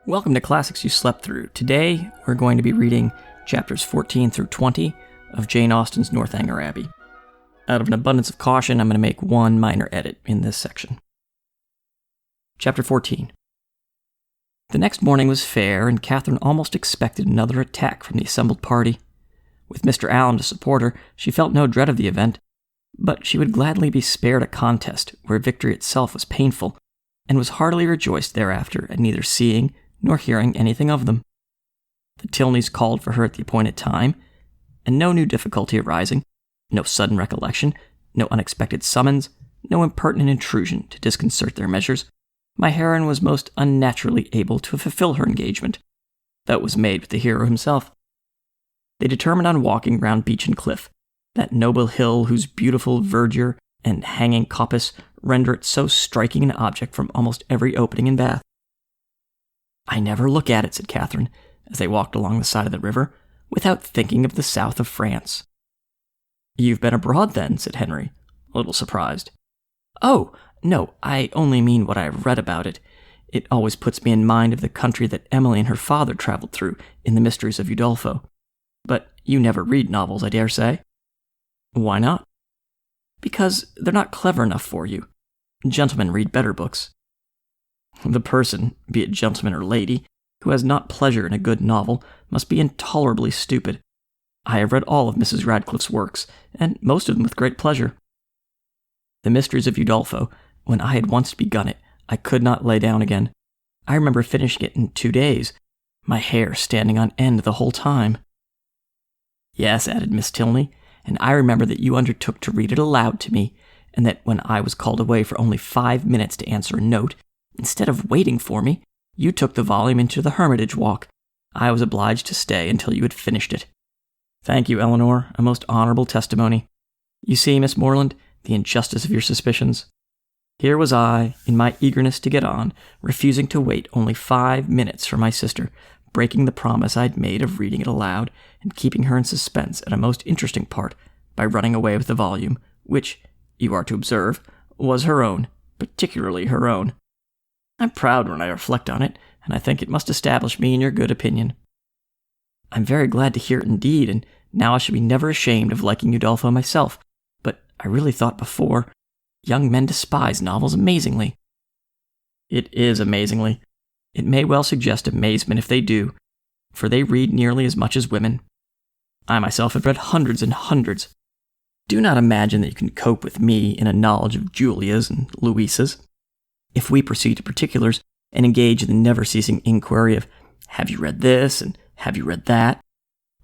Welcome to Classics You Slept Through. Today, we're going to be reading chapters 14 through 20 of Jane Austen's Northanger Abbey. Out of an abundance of caution, I'm going to make one minor edit in this section. Chapter 14. The next morning was fair, and Catherine almost expected another attack from the assembled party. With Mr. Allen to support her, she felt no dread of the event, but she would gladly be spared a contest where victory itself was painful, and was heartily rejoiced thereafter at neither seeing nor hearing anything of them. The Tilneys called for her at the appointed time, and no new difficulty arising, no sudden recollection, no unexpected summons, no impertinent intrusion to disconcert their measures, my heroine was most unnaturally able to fulfill her engagement, though it was made with the hero himself. They determined on walking round Beechen Cliff, that noble hill whose beautiful verdure and hanging coppice render it so striking an object from almost every opening in Bath. "I never look at it," said Catherine, as they walked along the side of the river, "without thinking of the south of France." "You've been abroad, then?" said Henry, a little surprised. "Oh, no, I only mean what I have read about it. It always puts me in mind of the country that Emily and her father traveled through in the Mysteries of Udolpho. But you never read novels, I dare say?" "Why not?" "Because they're not clever enough for you. Gentlemen read better books." "The person, be it gentleman or lady, who has not pleasure in a good novel must be intolerably stupid. I have read all of Mrs. Radcliffe's works, and most of them with great pleasure. The Mysteries of Udolpho, when I had once begun it, I could not lay down again. I remember finishing it in 2 days, my hair standing on end the whole time." "Yes," added Miss Tilney, "and I remember that you undertook to read it aloud to me, and that when I was called away for only 5 minutes to answer a note, instead of waiting for me, you took the volume into the Hermitage Walk. I was obliged to stay until you had finished it." "Thank you, Eleanor, a most honorable testimony. You see, Miss Morland, the injustice of your suspicions. Here was I, in my eagerness to get on, refusing to wait only 5 minutes for my sister, breaking the promise I'd made of reading it aloud, and keeping her in suspense at a most interesting part by running away with the volume, which, you are to observe, was her own, particularly her own. I'm proud when I reflect on it, and I think it must establish me in your good opinion." "I'm very glad to hear it indeed, and now I shall be never ashamed of liking Udolpho myself, but I really thought before, young men despise novels amazingly." "It is amazingly. It may well suggest amazement if they do, for they read nearly as much as women. I myself have read hundreds and hundreds. Do not imagine that you can cope with me in a knowledge of Julia's and Louisa's. If we proceed to particulars and engage in the never-ceasing inquiry of, 'Have you read this?' and 'Have you read that?'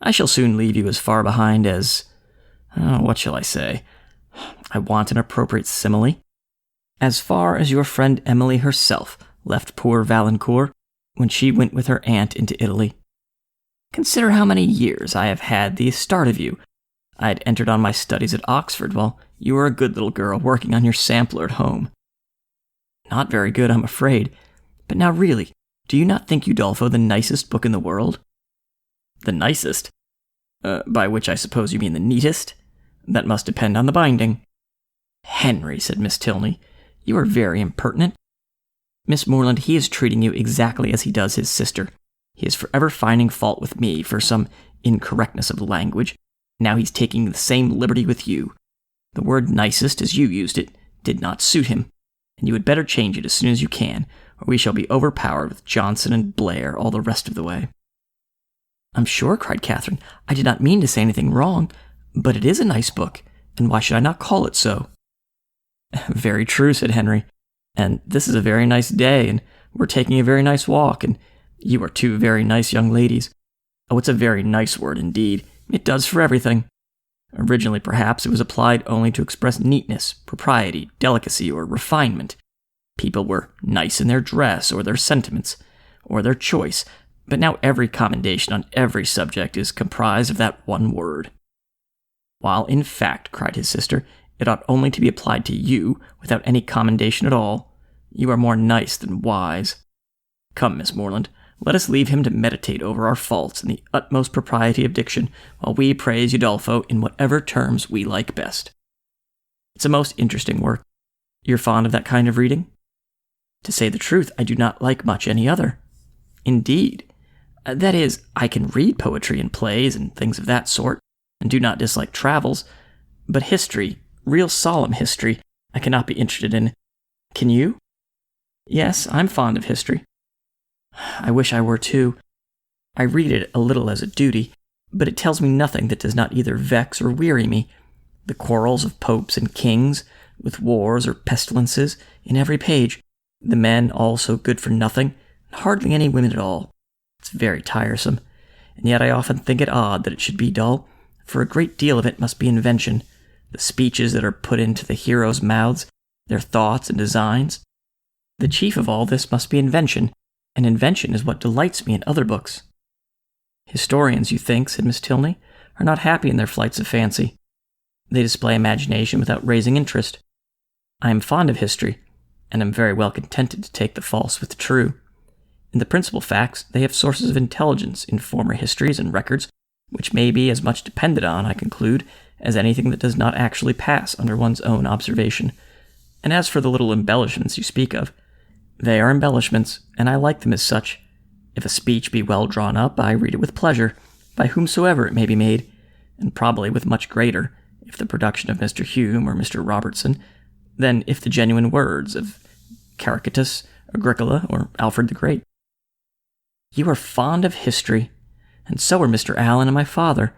I shall soon leave you as far behind as... what shall I say? I want an appropriate simile. As far as your friend Emily herself left poor Valancourt when she went with her aunt into Italy. Consider how many years I have had the start of you. I had entered on my studies at Oxford while you were a good little girl working on your sampler at home. Not very good, I'm afraid. But now really, do you not think Udolpho the nicest book in the world?" "The nicest? By which I suppose you mean the neatest? That must depend on the binding." "Henry," said Miss Tilney, "you are very impertinent. Miss Morland, he is treating you exactly as he does his sister. He is forever finding fault with me for some incorrectness of language. Now he's taking the same liberty with you. The word nicest, as you used it, did not suit him, and you had better change it as soon as you can, or we shall be overpowered with Johnson and Blair all the rest of the way." "I'm sure," cried Catherine, "I did not mean to say anything wrong, but it is a nice book, and why should I not call it so?" "Very true," said Henry, "and this is a very nice day, and we're taking a very nice walk, and you are 2 very nice young ladies. Oh, it's a very nice word indeed. It does for everything. Originally, perhaps, it was applied only to express neatness, propriety, delicacy, or refinement. People were nice in their dress, or their sentiments, or their choice, but now every commendation on every subject is comprised of that one word." "While, in fact," cried his sister, "it ought only to be applied to you, without any commendation at all. You are more nice than wise. Come, Miss Morland, let us leave him to meditate over our faults in the utmost propriety of diction, while we praise Udolpho in whatever terms we like best. It's a most interesting work. You're fond of that kind of reading?" "To say the truth, I do not like much any other." Indeed. That is, I can read poetry and plays and things of that sort, and do not dislike travels, but history, real solemn history, I cannot be interested in. Can you? Yes, I'm fond of history. I wish I were too. I read it a little as a duty, but it tells me nothing that does not either vex or weary me. The quarrels of popes and kings, with wars or pestilences, in every page. The men all so good for nothing, and hardly any women at all. It's very tiresome, and yet I often think it odd that it should be dull, for a great deal of it must be invention, the speeches that are put into the heroes' mouths, their thoughts and designs. The chief of all this must be invention, and invention is what delights me in other books. Historians, you think, said Miss Tilney, are not happy in their flights of fancy. They display imagination without raising interest. I am fond of history, and am very well contented to take the false with the true. In the principal facts, they have sources of intelligence in former histories and records, which may be as much depended on, I conclude, as anything that does not actually pass under one's own observation. And as for the little embellishments you speak of, they are embellishments, and I like them as such. If a speech be well drawn up, I read it with pleasure, by whomsoever it may be made, and probably with much greater, if the production of Mr. Hume or Mr. Robertson, than if the genuine words of Caracatus, Agricola, or Alfred the Great. You are fond of history, and so are Mr. Allen and my father,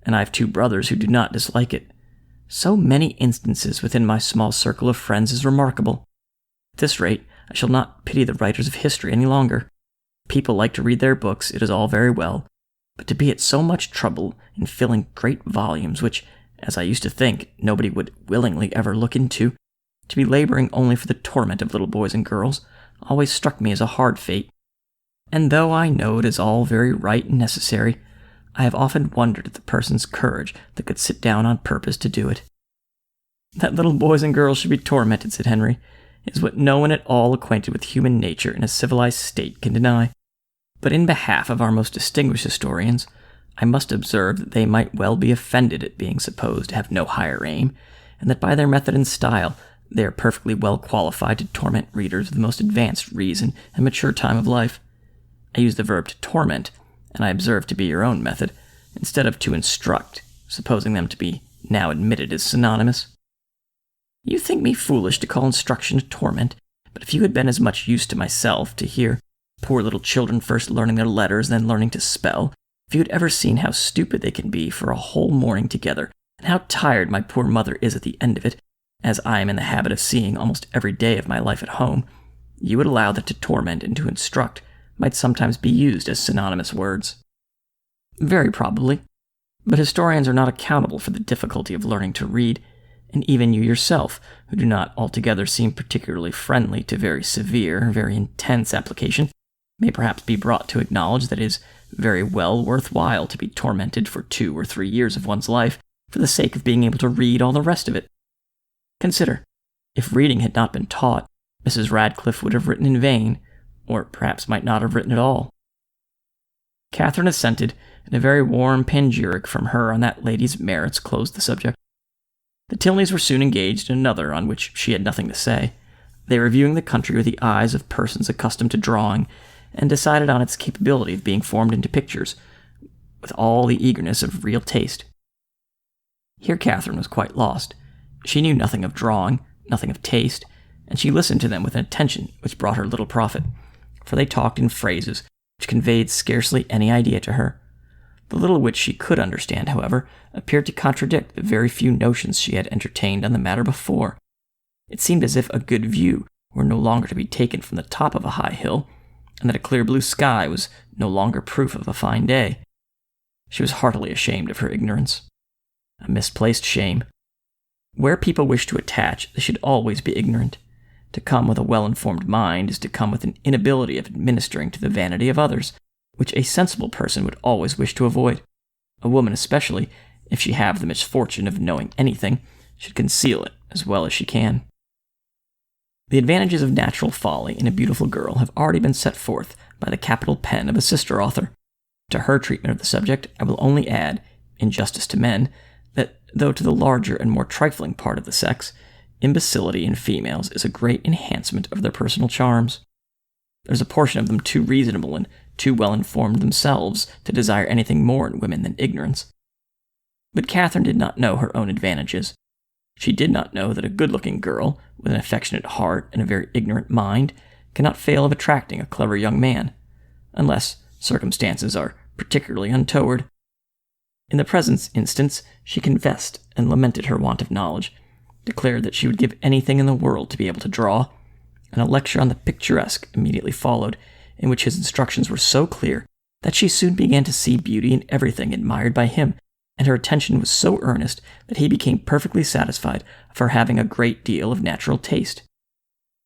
and I have 2 brothers who do not dislike it. So many instances within my small circle of friends is remarkable. At this rate, I shall not pity the writers of history any longer. People like to read their books, it is all very well, but to be at so much trouble in filling great volumes which, as I used to think, nobody would willingly ever look into, to be laboring only for the torment of little boys and girls, always struck me as a hard fate. And though I know it is all very right and necessary, I have often wondered at the person's courage that could sit down on purpose to do it. That little boys and girls should be tormented, said Henry, is what no one at all acquainted with human nature in a civilized state can deny. But in behalf of our most distinguished historians, I must observe that they might well be offended at being supposed to have no higher aim, and that by their method and style they are perfectly well qualified to torment readers of the most advanced reason and mature time of life. I use the verb to torment, and I observe to be your own method, instead of to instruct, supposing them to be now admitted as synonymous. You think me foolish to call instruction a torment, but if you had been as much use to myself to hear poor little children first learning their letters, then learning to spell, if you had ever seen how stupid they can be for a whole morning together, and how tired my poor mother is at the end of it, as I am in the habit of seeing almost every day of my life at home, you would allow that to torment and to instruct might sometimes be used as synonymous words. Very probably, but historians are not accountable for the difficulty of learning to read, and even you yourself, who do not altogether seem particularly friendly to very severe, very intense application, may perhaps be brought to acknowledge that it is very well worth while to be tormented for 2 or 3 years of one's life for the sake of being able to read all the rest of it. Consider, if reading had not been taught, Mrs. Radcliffe would have written in vain, or perhaps might not have written at all. Catherine assented, and a very warm panegyric from her on that lady's merits closed the subject. The Tilneys were soon engaged in another on which she had nothing to say. They were viewing the country with the eyes of persons accustomed to drawing, and decided on its capability of being formed into pictures, with all the eagerness of real taste. Here Catherine was quite lost. She knew nothing of drawing, nothing of taste, and she listened to them with an attention which brought her little profit, for they talked in phrases which conveyed scarcely any idea to her. The little which she could understand, however, appeared to contradict the very few notions she had entertained on the matter before. It seemed as if a good view were no longer to be taken from the top of a high hill, and that a clear blue sky was no longer proof of a fine day. She was heartily ashamed of her ignorance. A misplaced shame. Where people wish to attach, they should always be ignorant. To come with a well-informed mind is to come with an inability of administering to the vanity of others, which a sensible person would always wish to avoid. A woman especially, if she have the misfortune of knowing anything, should conceal it as well as she can. The advantages of natural folly in a beautiful girl have already been set forth by the capital pen of a sister author. To her treatment of the subject I will only add, in justice to men, that though to the larger and more trifling part of the sex, imbecility in females is a great enhancement of their personal charms. There is a portion of them too reasonable and too well informed themselves to desire anything more in women than ignorance. But Catherine did not know her own advantages. She did not know that a good-looking girl, with an affectionate heart and a very ignorant mind, cannot fail of attracting a clever young man, unless circumstances are particularly untoward. In the present instance, she confessed and lamented her want of knowledge, declared that she would give anything in the world to be able to draw, and a lecture on the picturesque immediately followed, in which his instructions were so clear that she soon began to see beauty in everything admired by him, and her attention was so earnest that he became perfectly satisfied of her having a great deal of natural taste.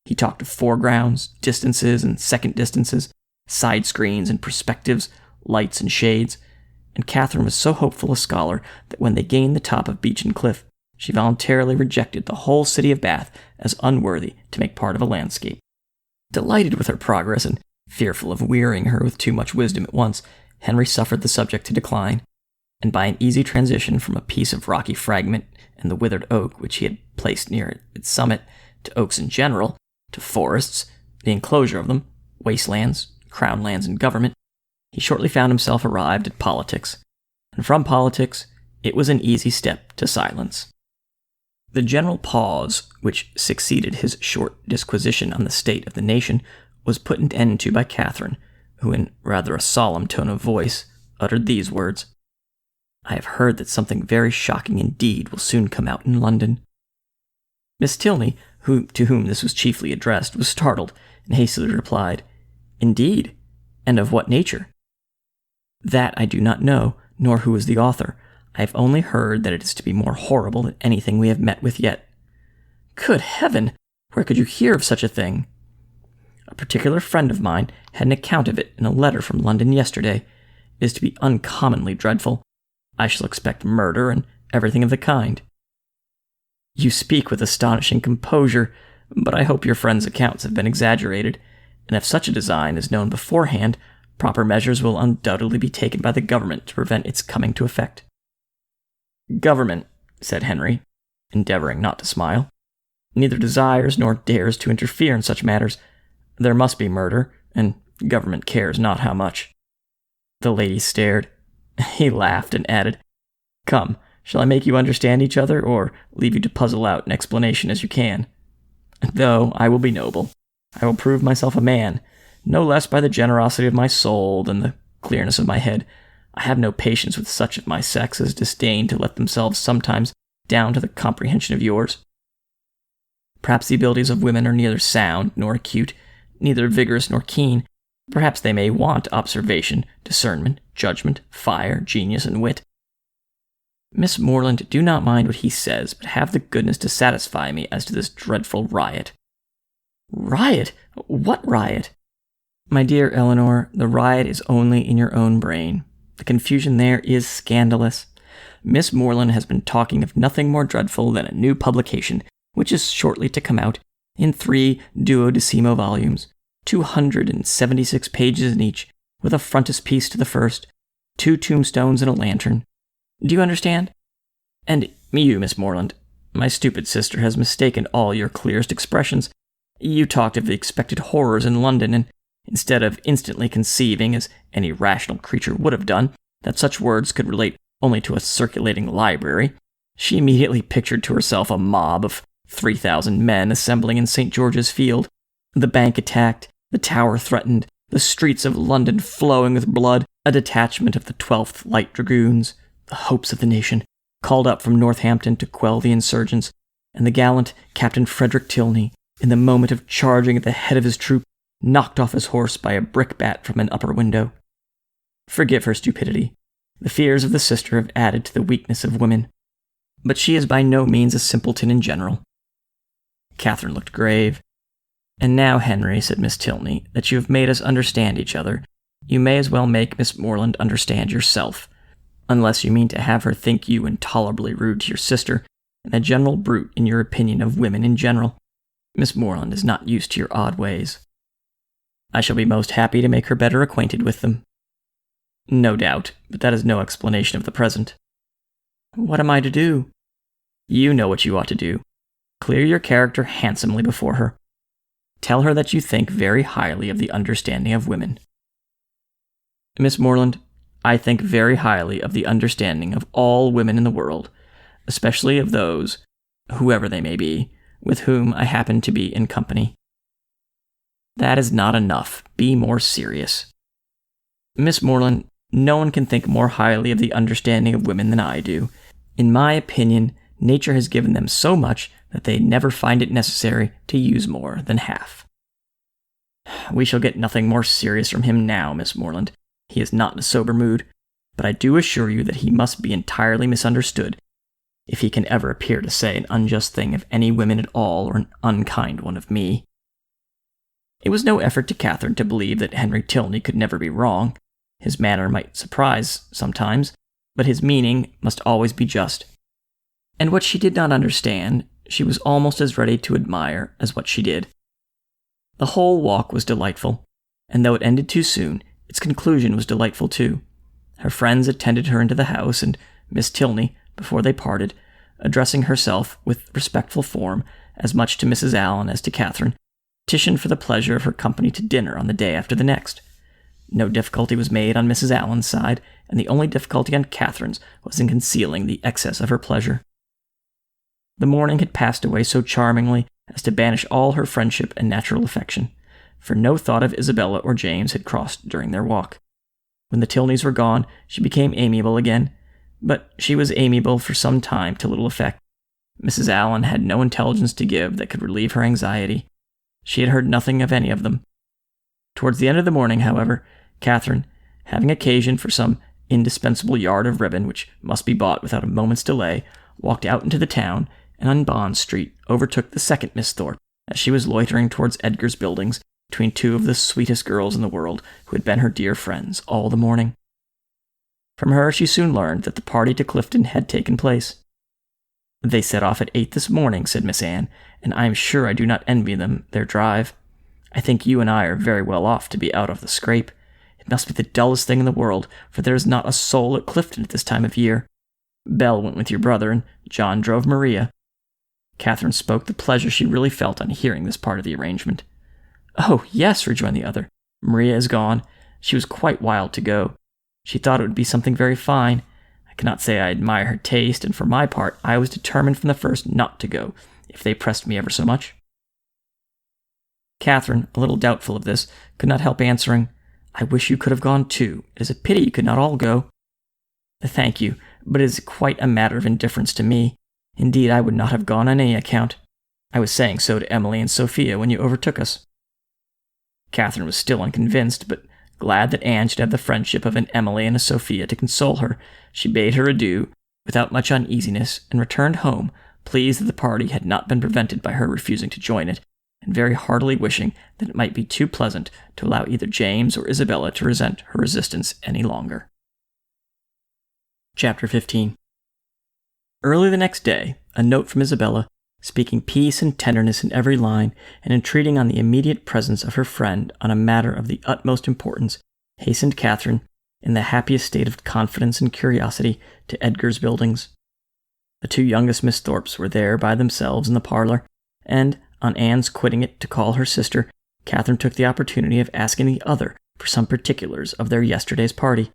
He talked of foregrounds, distances and second distances, side screens and perspectives, lights and shades, and Catherine was so hopeful a scholar that when they gained the top of Beechen Cliff, she voluntarily rejected the whole city of Bath as unworthy to make part of a landscape. Delighted with her progress and fearful of wearying her with too much wisdom at once, Henry suffered the subject to decline, and by an easy transition from a piece of rocky fragment and the withered oak which he had placed near its summit, to oaks in general, to forests, the enclosure of them, wastelands, crown lands, and government, he shortly found himself arrived at politics, and from politics it was an easy step to silence. The general pause which succeeded his short disquisition on the state of the nation was put an end to by Catherine, who in rather a solemn tone of voice uttered these words: "I have heard that something very shocking indeed will soon come out in London." Miss Tilney, to whom this was chiefly addressed, was startled, and hastily replied, "Indeed? And of what nature?" "That I do not know, nor who is the author. I have only heard that it is to be more horrible than anything we have met with yet." "Good heaven! Where could you hear of such a thing?" "A particular friend of mine had an account of it in a letter from London yesterday. It is to be uncommonly dreadful. I shall expect murder and everything of the kind." "You speak with astonishing composure, but I hope your friend's accounts have been exaggerated, and if such a design is known beforehand, proper measures will undoubtedly be taken by the government to prevent its coming to effect." "Government," said Henry, endeavoring not to smile, "neither desires nor dares to interfere in such matters. There must be murder, and government cares not how much." The lady stared. He laughed and added, "Come, shall I make you understand each other, or leave you to puzzle out an explanation as you can? Though I will be noble. I will prove myself a man, no less by the generosity of my soul than the clearness of my head. I have no patience with such of my sex as disdain to let themselves sometimes down to the comprehension of yours. Perhaps the abilities of women are neither sound nor acute, neither vigorous nor keen. Perhaps they may want observation, discernment, judgment, fire, genius, and wit. Miss Morland, do not mind what he says, but have the goodness to satisfy me as to this dreadful riot." "Riot? What riot?" "My dear Eleanor, the riot is only in your own brain. The confusion there is scandalous. Miss Morland has been talking of nothing more dreadful than a new publication, which is shortly to come out, in 3 duodecimo volumes, 276 pages in each, with a frontispiece to the first, 2 tombstones and a lantern. Do you understand? And you, Miss Morland, my stupid sister has mistaken all your clearest expressions. You talked of the expected horrors in London, and instead of instantly conceiving, as any rational creature would have done, that such words could relate only to a circulating library, she immediately pictured to herself a mob of 3,000 men assembling in St. George's Field, the bank attacked, the Tower threatened, the streets of London flowing with blood, a detachment of the 12th Light Dragoons, the hopes of the nation, called up from Northampton to quell the insurgents, and the gallant Captain Frederick Tilney, in the moment of charging at the head of his troop, knocked off his horse by a brickbat from an upper window. Forgive her stupidity. The fears of the sister have added to the weakness of women. But she is by no means a simpleton in general." Catherine looked grave. "And now, Henry," said Miss Tilney, "that you have made us understand each other, you may as well make Miss Morland understand yourself, unless you mean to have her think you intolerably rude to your sister, and a general brute in your opinion of women in general. Miss Morland is not used to your odd ways." "I shall be most happy to make her better acquainted with them." "No doubt, but that is no explanation of the present." "What am I to do?" "You know what you ought to do. Clear your character handsomely before her. Tell her that you think very highly of the understanding of women." Miss Morland, I think very highly of the understanding of all women in the world, especially of those, whoever they may be, with whom I happen to be in company. That is not enough. Be more serious. Miss Morland, no one can think more highly of the understanding of women than I do. In my opinion, nature has given them so much that they never find it necessary to use more than half. We shall get nothing more serious from him now, Miss Morland. He is not in a sober mood, but I do assure you that he must be entirely misunderstood if he can ever appear to say an unjust thing of any women at all or an unkind one of me. It was no effort to Catherine to believe that Henry Tilney could never be wrong. His manner might surprise sometimes, but his meaning must always be just. And what she did not understand, she was almost as ready to admire as what she did. The whole walk was delightful, and though it ended too soon, its conclusion was delightful too. Her friends attended her into the house, and Miss Tilney, before they parted, addressing herself with respectful form as much to Mrs. Allen as to Catherine, petitioned for the pleasure of her company to dinner on the day after the next. No difficulty was made on Mrs. Allen's side, and the only difficulty on Catherine's was in concealing the excess of her pleasure. The morning had passed away so charmingly as to banish all her friendship and natural affection, for no thought of Isabella or James had crossed during their walk. When the Tilneys were gone, she became amiable again, but she was amiable for some time to little effect. Mrs. Allen had no intelligence to give that could relieve her anxiety. She had heard nothing of any of them. Towards the end of the morning, however, Catherine, having occasion for some indispensable yard of ribbon which must be bought without a moment's delay, walked out into the town, and on Bond Street overtook the second Miss Thorpe as she was loitering towards Edgar's buildings between two of the sweetest girls in the world who had been her dear friends all the morning. From her she soon learned that the party to Clifton had taken place. "They set off at 8 this morning," said Miss Anne, "and I am sure I do not envy them their drive. I think you and I are very well off to be out of the scrape. It must be the dullest thing in the world, for there is not a soul at Clifton at this time of year. Belle went with your brother, and John drove Maria." Catherine spoke the pleasure she really felt on hearing this part of the arrangement. "Oh, yes," rejoined the other. "Maria is gone. She was quite wild to go. She thought it would be something very fine. I cannot say I admire her taste, and for my part, I was determined from the first not to go, if they pressed me ever so much." Catherine, a little doubtful of this, could not help answering, "I wish you could have gone too. It is a pity you could not all go." "Thank you, but it is quite a matter of indifference to me. Indeed, I would not have gone on any account. I was saying so to Emily and Sophia when you overtook us." Catherine was still unconvinced, but glad that Anne should have the friendship of an Emily and a Sophia to console her. She bade her adieu without much uneasiness, and returned home, pleased that the party had not been prevented by her refusing to join it, and very heartily wishing that it might be too pleasant to allow either James or Isabella to resent her resistance any longer. Chapter 15. Early the next day, a note from Isabella, speaking peace and tenderness in every line, and entreating on the immediate presence of her friend on a matter of the utmost importance, hastened Catherine, in the happiest state of confidence and curiosity, to Edgar's buildings. The two youngest Miss Thorpes were there by themselves in the parlor, and, on Anne's quitting it to call her sister, Catherine took the opportunity of asking the other for some particulars of their yesterday's party.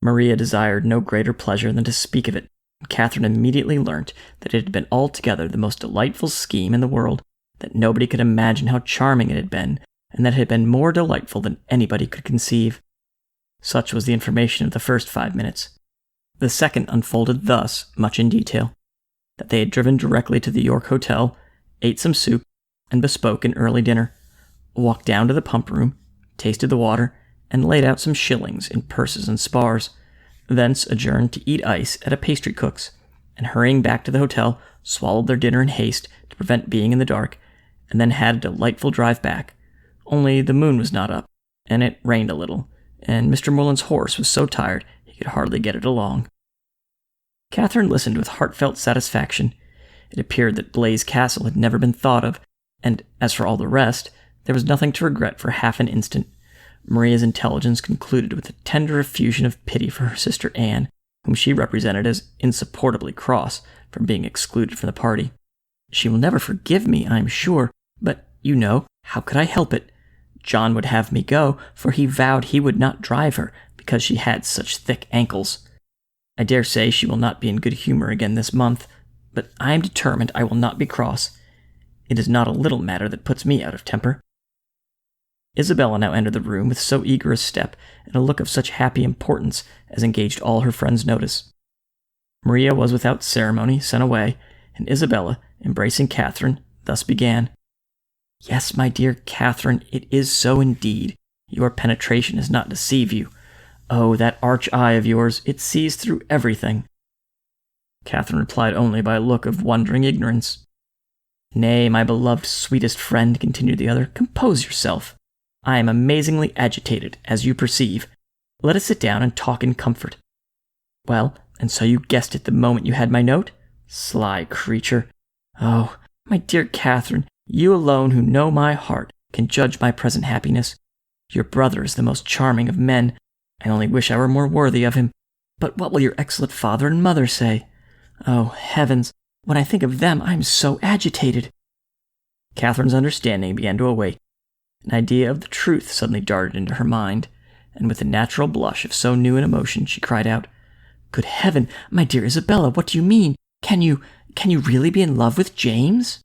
Maria desired no greater pleasure than to speak of it, and Catherine immediately learnt that it had been altogether the most delightful scheme in the world, that nobody could imagine how charming it had been, and that it had been more delightful than anybody could conceive. Such was the information of the first 5 minutes. The second unfolded thus, much in detail, that they had driven directly to the York Hotel, ate some soup, and bespoke an early dinner, walked down to the pump room, tasted the water, and laid out some shillings in purses and spars, thence adjourned to eat ice at a pastry cook's, and hurrying back to the hotel, swallowed their dinner in haste to prevent being in the dark, and then had a delightful drive back, only the moon was not up, and it rained a little, and Mr. Morland's horse was so tired he could hardly get it along. Catherine listened with heartfelt satisfaction. It appeared that Blaise Castle had never been thought of, and as for all the rest, there was nothing to regret for half an instant. Maria's intelligence concluded with a tender effusion of pity for her sister Anne, whom she represented as insupportably cross from being excluded from the party. "She will never forgive me, I am sure, but, you know, how could I help it? John would have me go, for he vowed he would not drive her, because she had such thick ankles. I dare say she will not be in good humor again this month, but I am determined I will not be cross. It is not a little matter that puts me out of temper." Isabella now entered the room with so eager a step and a look of such happy importance as engaged all her friends' notice. Maria was without ceremony sent away, and Isabella, embracing Catherine, thus began, "Yes, my dear Catherine, it is so indeed. Your penetration does not deceive you. Oh, that arch eye of yours, it sees through everything." Catherine replied only by a look of wondering ignorance. "Nay, my beloved, sweetest friend," continued the other, "compose yourself. I am amazingly agitated, as you perceive. Let us sit down and talk in comfort. Well, and so you guessed it the moment you had my note? Sly creature. Oh, my dear Catherine, you alone who know my heart can judge my present happiness. Your brother is the most charming of men. I only wish I were more worthy of him. But what will your excellent father and mother say? Oh, heavens, when I think of them, I am so agitated." Catherine's understanding began to awake. An idea of the truth suddenly darted into her mind, and with a natural blush of so new an emotion, she cried out, "Good heaven, my dear Isabella, what do you mean? Can you really be in love with James?"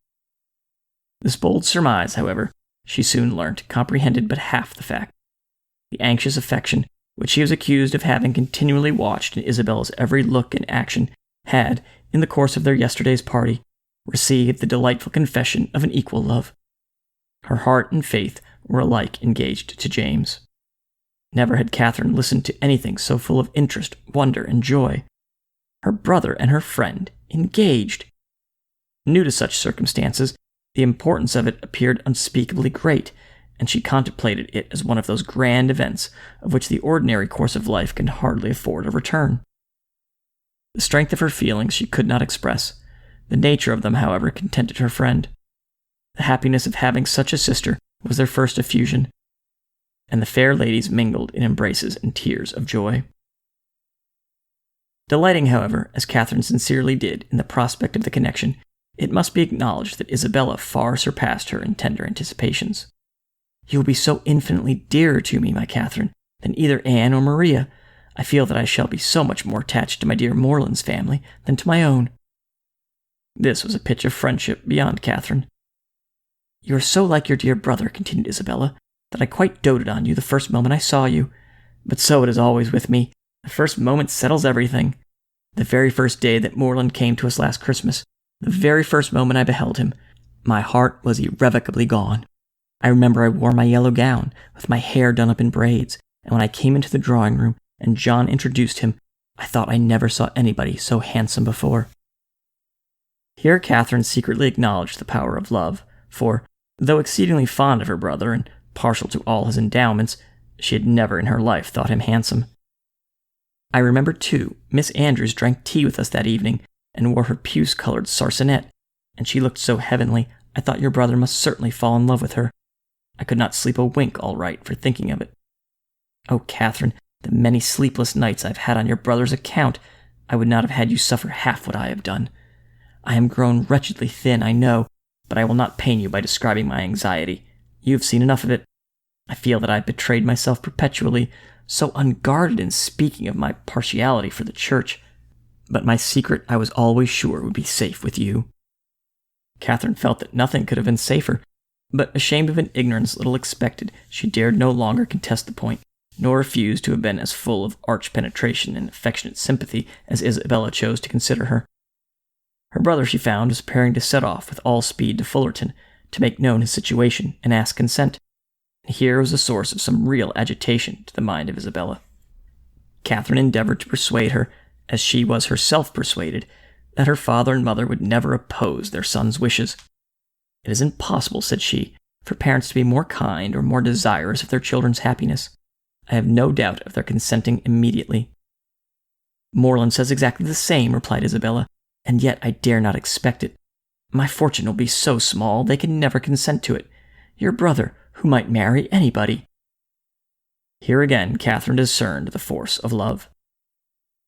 This bold surmise, however, she soon learnt, comprehended but half the fact. The anxious affection, which she was accused of having continually watched in Isabella's every look and action, had, in the course of their yesterday's party, received the delightful confession of an equal love. Her heart and faith were alike engaged to James. Never had Catherine listened to anything so full of interest, wonder, and joy. Her brother and her friend engaged! New to such circumstances, the importance of it appeared unspeakably great, and she contemplated it as one of those grand events of which the ordinary course of life can hardly afford a return. The strength of her feelings she could not express. The nature of them, however, contented her friend. The happiness of having such a sister was their first effusion, and the fair ladies mingled in embraces and tears of joy. Delighting, however, as Catherine sincerely did in the prospect of the connection, it must be acknowledged that Isabella far surpassed her in tender anticipations. "You will be so infinitely dearer to me, my Catherine, than either Anne or Maria. I feel that I shall be so much more attached to my dear Morland's family than to my own." This was a pitch of friendship beyond Catherine. "You are so like your dear brother," continued Isabella, "that I quite doted on you the first moment I saw you. But so it is always with me. The first moment settles everything. The very first day that Morland came to us last Christmas, the very first moment I beheld him, my heart was irrevocably gone. I remember I wore my yellow gown, with my hair done up in braids, and when I came into the drawing-room and John introduced him, I thought I never saw anybody so handsome before." Here Catherine secretly acknowledged the power of love, for, though exceedingly fond of her brother and partial to all his endowments, she had never in her life thought him handsome. "I remember, too, Miss Andrews drank tea with us that evening, and wore her puce-colored sarcenet, and she looked so heavenly, I thought your brother must certainly fall in love with her. I could not sleep a wink all right for thinking of it. Oh, Catherine, the many sleepless nights I've had on your brother's account, I would not have had you suffer half what I have done. I am grown wretchedly thin, I know, but I will not pain you by describing my anxiety. You have seen enough of it. I feel that I have betrayed myself perpetually, so unguarded in speaking of my partiality for the church, but my secret I was always sure would be safe with you." Catherine felt that nothing could have been safer, but ashamed of an ignorance little expected, she dared no longer contest the point, nor refuse to have been as full of arch penetration and affectionate sympathy as Isabella chose to consider her. Her brother, she found, was preparing to set off with all speed to Fullerton, to make known his situation and ask consent. And here was a source of some real agitation to the mind of Isabella. Catherine endeavored to persuade her, as she was herself persuaded, that her father and mother would never oppose their son's wishes. "It is impossible," said she, "for parents to be more kind or more desirous of their children's happiness. I have no doubt of their consenting immediately." "Morland says exactly the same," replied Isabella, "and yet I dare not expect it. My fortune will be so small they can never consent to it. Your brother, who might marry anybody." Here again Catherine discerned the force of love.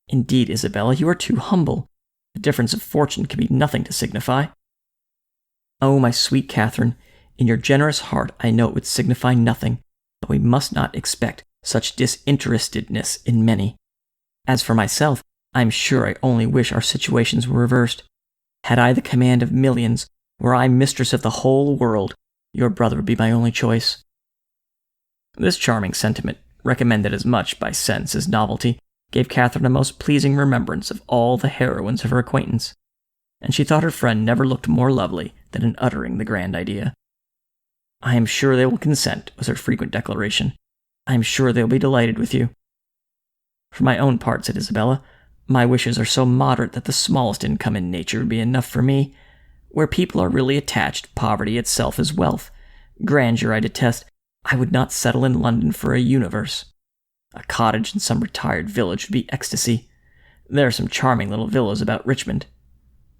"Indeed, Isabella, you are too humble. The difference of fortune can be nothing to signify." "Oh, my sweet Catherine, in your generous heart I know it would signify nothing, but we must not expect such disinterestedness in many. As for myself, I am sure I only wish our situations were reversed. Had I the command of millions, were I mistress of the whole world, your brother would be my only choice." This charming sentiment, recommended as much by sense as novelty, gave Catherine a most pleasing remembrance of all the heroines of her acquaintance, and she thought her friend never looked more lovely than in uttering the grand idea. "I am sure they will consent," was her frequent declaration. "I am sure they will be delighted with you." "For my own part," said Isabella, "my wishes are so moderate that the smallest income in nature would be enough for me. Where people are really attached, poverty itself is wealth. Grandeur I detest. I would not settle in London for a universe. A cottage in some retired village would be ecstasy. There are some charming little villas about Richmond."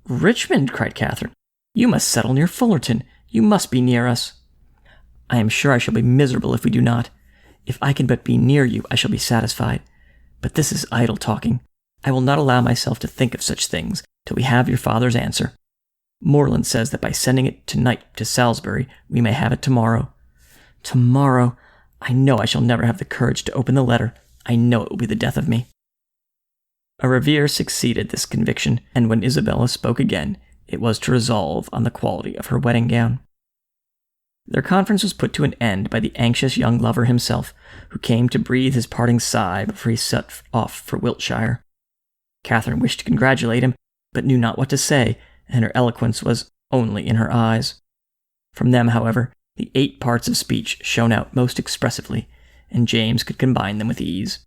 "Richmond!" cried Catherine. "You must settle near Fullerton. You must be near us." "I am sure I shall be miserable if we do not. If I can but be near you, I shall be satisfied. But this is idle talking. I will not allow myself to think of such things till we have your father's answer. Morland says that by sending it tonight to Salisbury, we may have it tomorrow. Tomorrow! I know I shall never have the courage to open the letter. I know it will be the death of me." A reverie succeeded this conviction, and when Isabella spoke again, it was to resolve on the quality of her wedding gown. Their conference was put to an end by the anxious young lover himself, who came to breathe his parting sigh before he set off for Wiltshire. Catherine wished to congratulate him, but knew not what to say, and her eloquence was only in her eyes. From them, however, the 8 parts of speech shone out most expressively, and James could combine them with ease.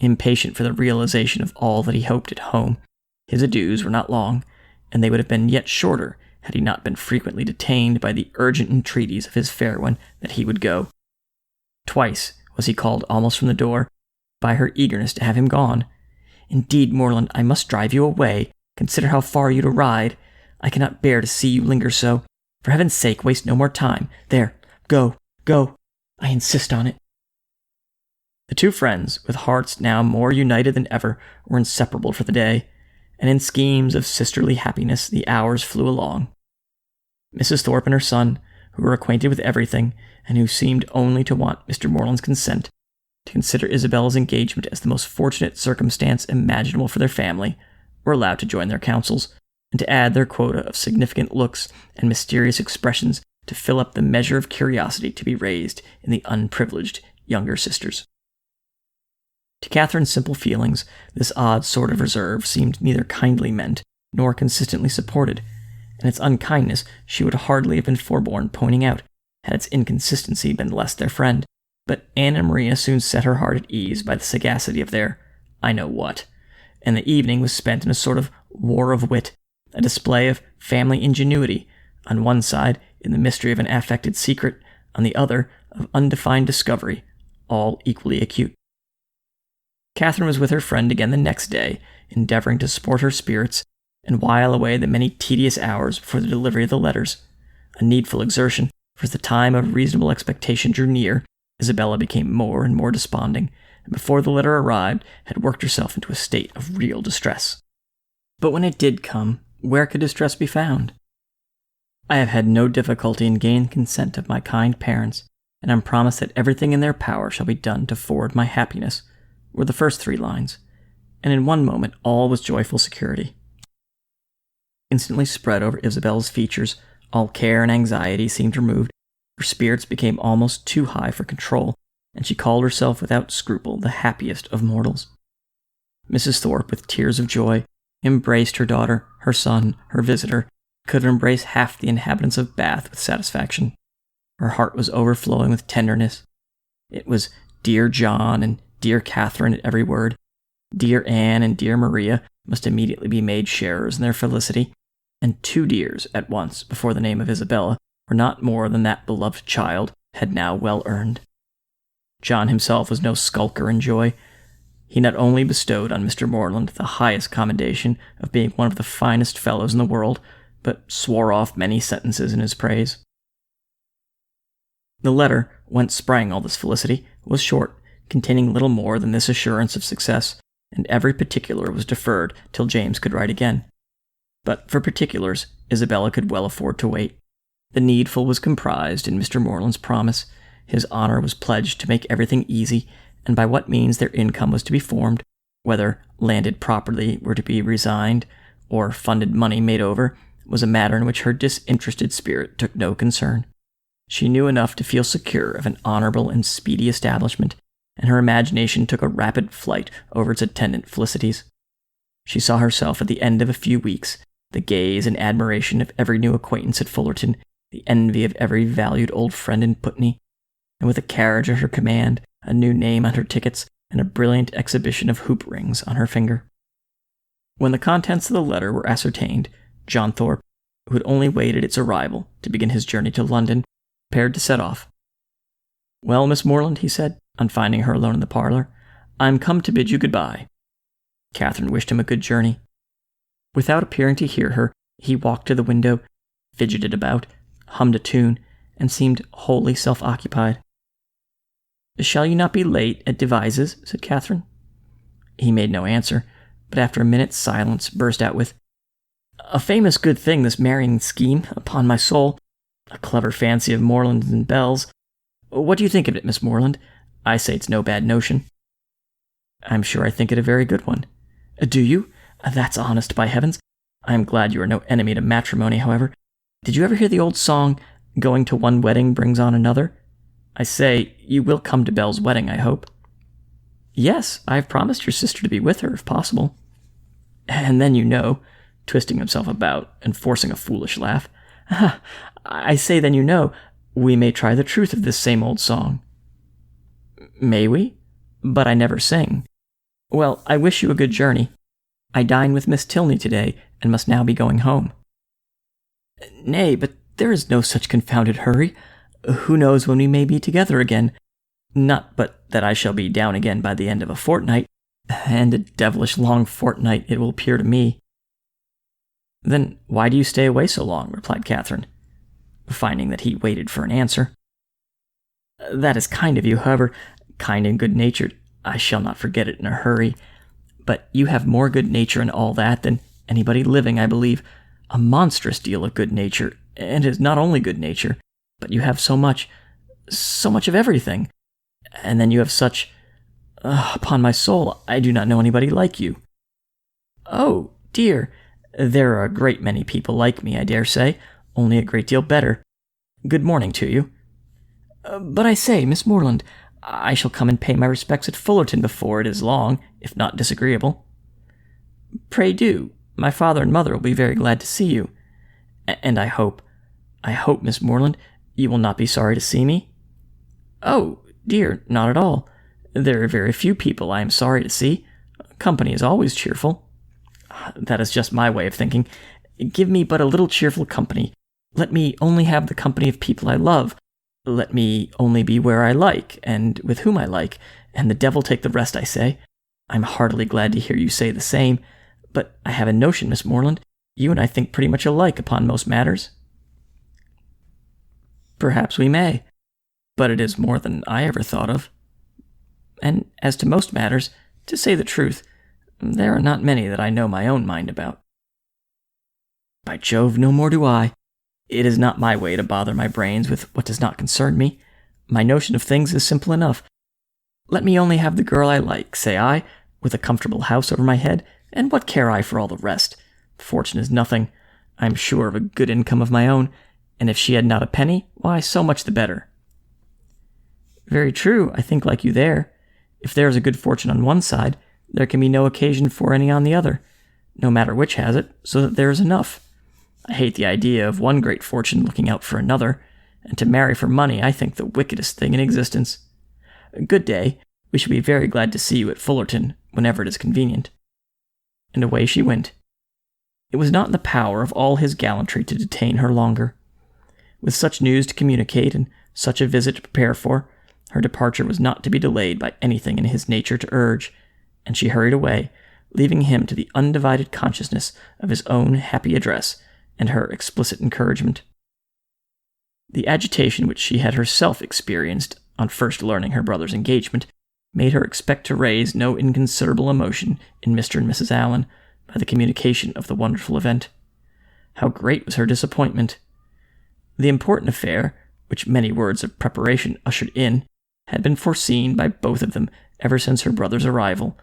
Impatient for the realization of all that he hoped at home, his adieus were not long, and they would have been yet shorter had he not been frequently detained by the urgent entreaties of his fair one that he would go. Twice was he called almost from the door by her eagerness to have him gone. "Indeed, Morland, I must drive you away. Consider how far you to ride. I cannot bear to see you linger so. For heaven's sake, waste no more time. There, go, go. I insist on it." The two friends, with hearts now more united than ever, were inseparable for the day, and in schemes of sisterly happiness the hours flew along. Mrs. Thorpe and her son, who were acquainted with everything, and who seemed only to want Mr. Morland's consent, to consider Isabella's engagement as the most fortunate circumstance imaginable for their family, were allowed to join their counsels, and to add their quota of significant looks and mysterious expressions to fill up the measure of curiosity to be raised in the unprivileged younger sisters. To Catherine's simple feelings, this odd sort of reserve seemed neither kindly meant nor consistently supported, and its unkindness she would hardly have been forborne pointing out, had its inconsistency been less their friend. But Anne and Maria soon set her heart at ease by the sagacity of their I know what, and the evening was spent in a sort of war of wit, a display of family ingenuity, on one side in the mystery of an affected secret, on the other of undefined discovery, all equally acute. Catherine was with her friend again the next day, endeavoring to support her spirits and while away the many tedious hours before the delivery of the letters, a needful exertion, for as the time of reasonable expectation drew near, Isabella became more and more desponding, and before the letter arrived had worked herself into a state of real distress. But when it did come, where could distress be found? "I have had no difficulty in gaining the consent of my kind parents, and am promised that everything in their power shall be done to forward my happiness," were the first 3 lines, and in one moment all was joyful security. Instantly spread over Isabella's features, all care and anxiety seemed removed, her spirits became almost too high for control, and she called herself without scruple the happiest of mortals. Mrs. Thorpe, with tears of joy, embraced her daughter, her son, her visitor, could embrace half the inhabitants of Bath with satisfaction. Her heart was overflowing with tenderness. It was dear John and dear Catherine at every word. Dear Anne and dear Maria must immediately be made sharers in their felicity, and 2 dears at once before the name of Isabella were not more than that beloved child had now well earned. John himself was no skulker in joy. He not only bestowed on Mr. Morland the highest commendation of being one of the finest fellows in the world, but swore off many sentences in his praise. The letter, whence sprang all this felicity, was short, containing little more than this assurance of success, and every particular was deferred till James could write again. But for particulars, Isabella could well afford to wait. The needful was comprised in Mr. Morland's promise, his honor was pledged to make everything easy, and by what means their income was to be formed, whether landed property were to be resigned, or funded money made over, was a matter in which her disinterested spirit took no concern. She knew enough to feel secure of an honorable and speedy establishment, and her imagination took a rapid flight over its attendant felicities. She saw herself at the end of a few weeks, the gaze and admiration of every new acquaintance at Fullerton, the envy of every valued old friend in Putney, and with a carriage at her command, a new name on her tickets, and a brilliant exhibition of hoop rings on her finger. When the contents of the letter were ascertained, John Thorpe, who had only waited its arrival to begin his journey to London, prepared to set off. "Well, Miss Morland," he said, on finding her alone in the parlor, "I'm come to bid you good-bye." Catherine wished him a good journey. Without appearing to hear her, he walked to the window, fidgeted about, hummed a tune, and seemed wholly self-occupied. "Shall you not be late at Devizes?" said Catherine. He made no answer, but after a minute's silence burst out with, "A famous good thing, this marrying scheme, upon my soul. A clever fancy of Morland's and Bell's. What do you think of it, Miss Morland? I say it's no bad notion." "I'm sure I think it a very good one." "Do you? That's honest, by heavens. I am glad you are no enemy to matrimony, however. Did you ever hear the old song, 'Going to one wedding brings on another'? I say, you will come to Bell's wedding, I hope." "Yes, I have promised your sister to be with her, if possible." "And then you know," twisting himself about and forcing a foolish laugh, "I say then you know, we may try the truth of this same old song." "May we? But I never sing. Well, I wish you a good journey. I dine with Miss Tilney today, and must now be going home." "Nay, but there is no such confounded hurry. Who knows when we may be together again? Not but that I shall be down again by the end of a fortnight, and a devilish long fortnight it will appear to me." "Then why do you stay away so long?" replied Catherine, finding that he waited for an answer. "That is kind of you, however, kind and good-natured. I shall not forget it in a hurry. But you have more good nature and all that than anybody living, I believe. A monstrous deal of good nature, and it is not only good nature, but you have so much of everything. And then you have such... upon my soul, I do not know anybody like you." "Oh, dear, there are a great many people like me, I dare say, only a great deal better. Good morning to you." "But I say, Miss Morland, I shall come and pay my respects at Fullerton before it is long, if not disagreeable." "Pray do. My father and mother will be very glad to see you. And I hope, Miss Morland, you will not be sorry to see me?" "Oh, dear, not at all. There are very few people I am sorry to see. Company is always cheerful." "That is just my way of thinking. Give me but a little cheerful company. Let me only have the company of people I love. Let me only be where I like, and with whom I like, and the devil take the rest, I say. I'm heartily glad to hear you say the same, but I have a notion, Miss Morland, you and I think pretty much alike upon most matters." "Perhaps we may, but it is more than I ever thought of. And as to most matters, to say the truth, there are not many that I know my own mind about." "By Jove, no more do I. It is not my way to bother my brains with what does not concern me. My notion of things is simple enough. Let me only have the girl I like, say I, with a comfortable house over my head, and what care I for all the rest? Fortune is nothing. I am sure of a good income of my own, and if she had not a penny, why, so much the better." "Very true, I think like you there. If there is a good fortune on one side, there can be no occasion for any on the other, no matter which has it, so that there is enough. I hate the idea of one great fortune looking out for another, and to marry for money I think the wickedest thing in existence. Good day. We shall be very glad to see you at Fullerton, whenever it is convenient." And away she went. It was not in the power of all his gallantry to detain her longer. With such news to communicate, and such a visit to prepare for, her departure was not to be delayed by anything in his nature to urge, and she hurried away, leaving him to the undivided consciousness of his own happy address and her explicit encouragement. The agitation which she had herself experienced on first learning her brother's engagement made her expect to raise no inconsiderable emotion in Mr. and Mrs. Allen by the communication of the wonderful event. How great was her disappointment! The important affair, which many words of preparation ushered in, had been foreseen by both of them ever since her brother's arrival,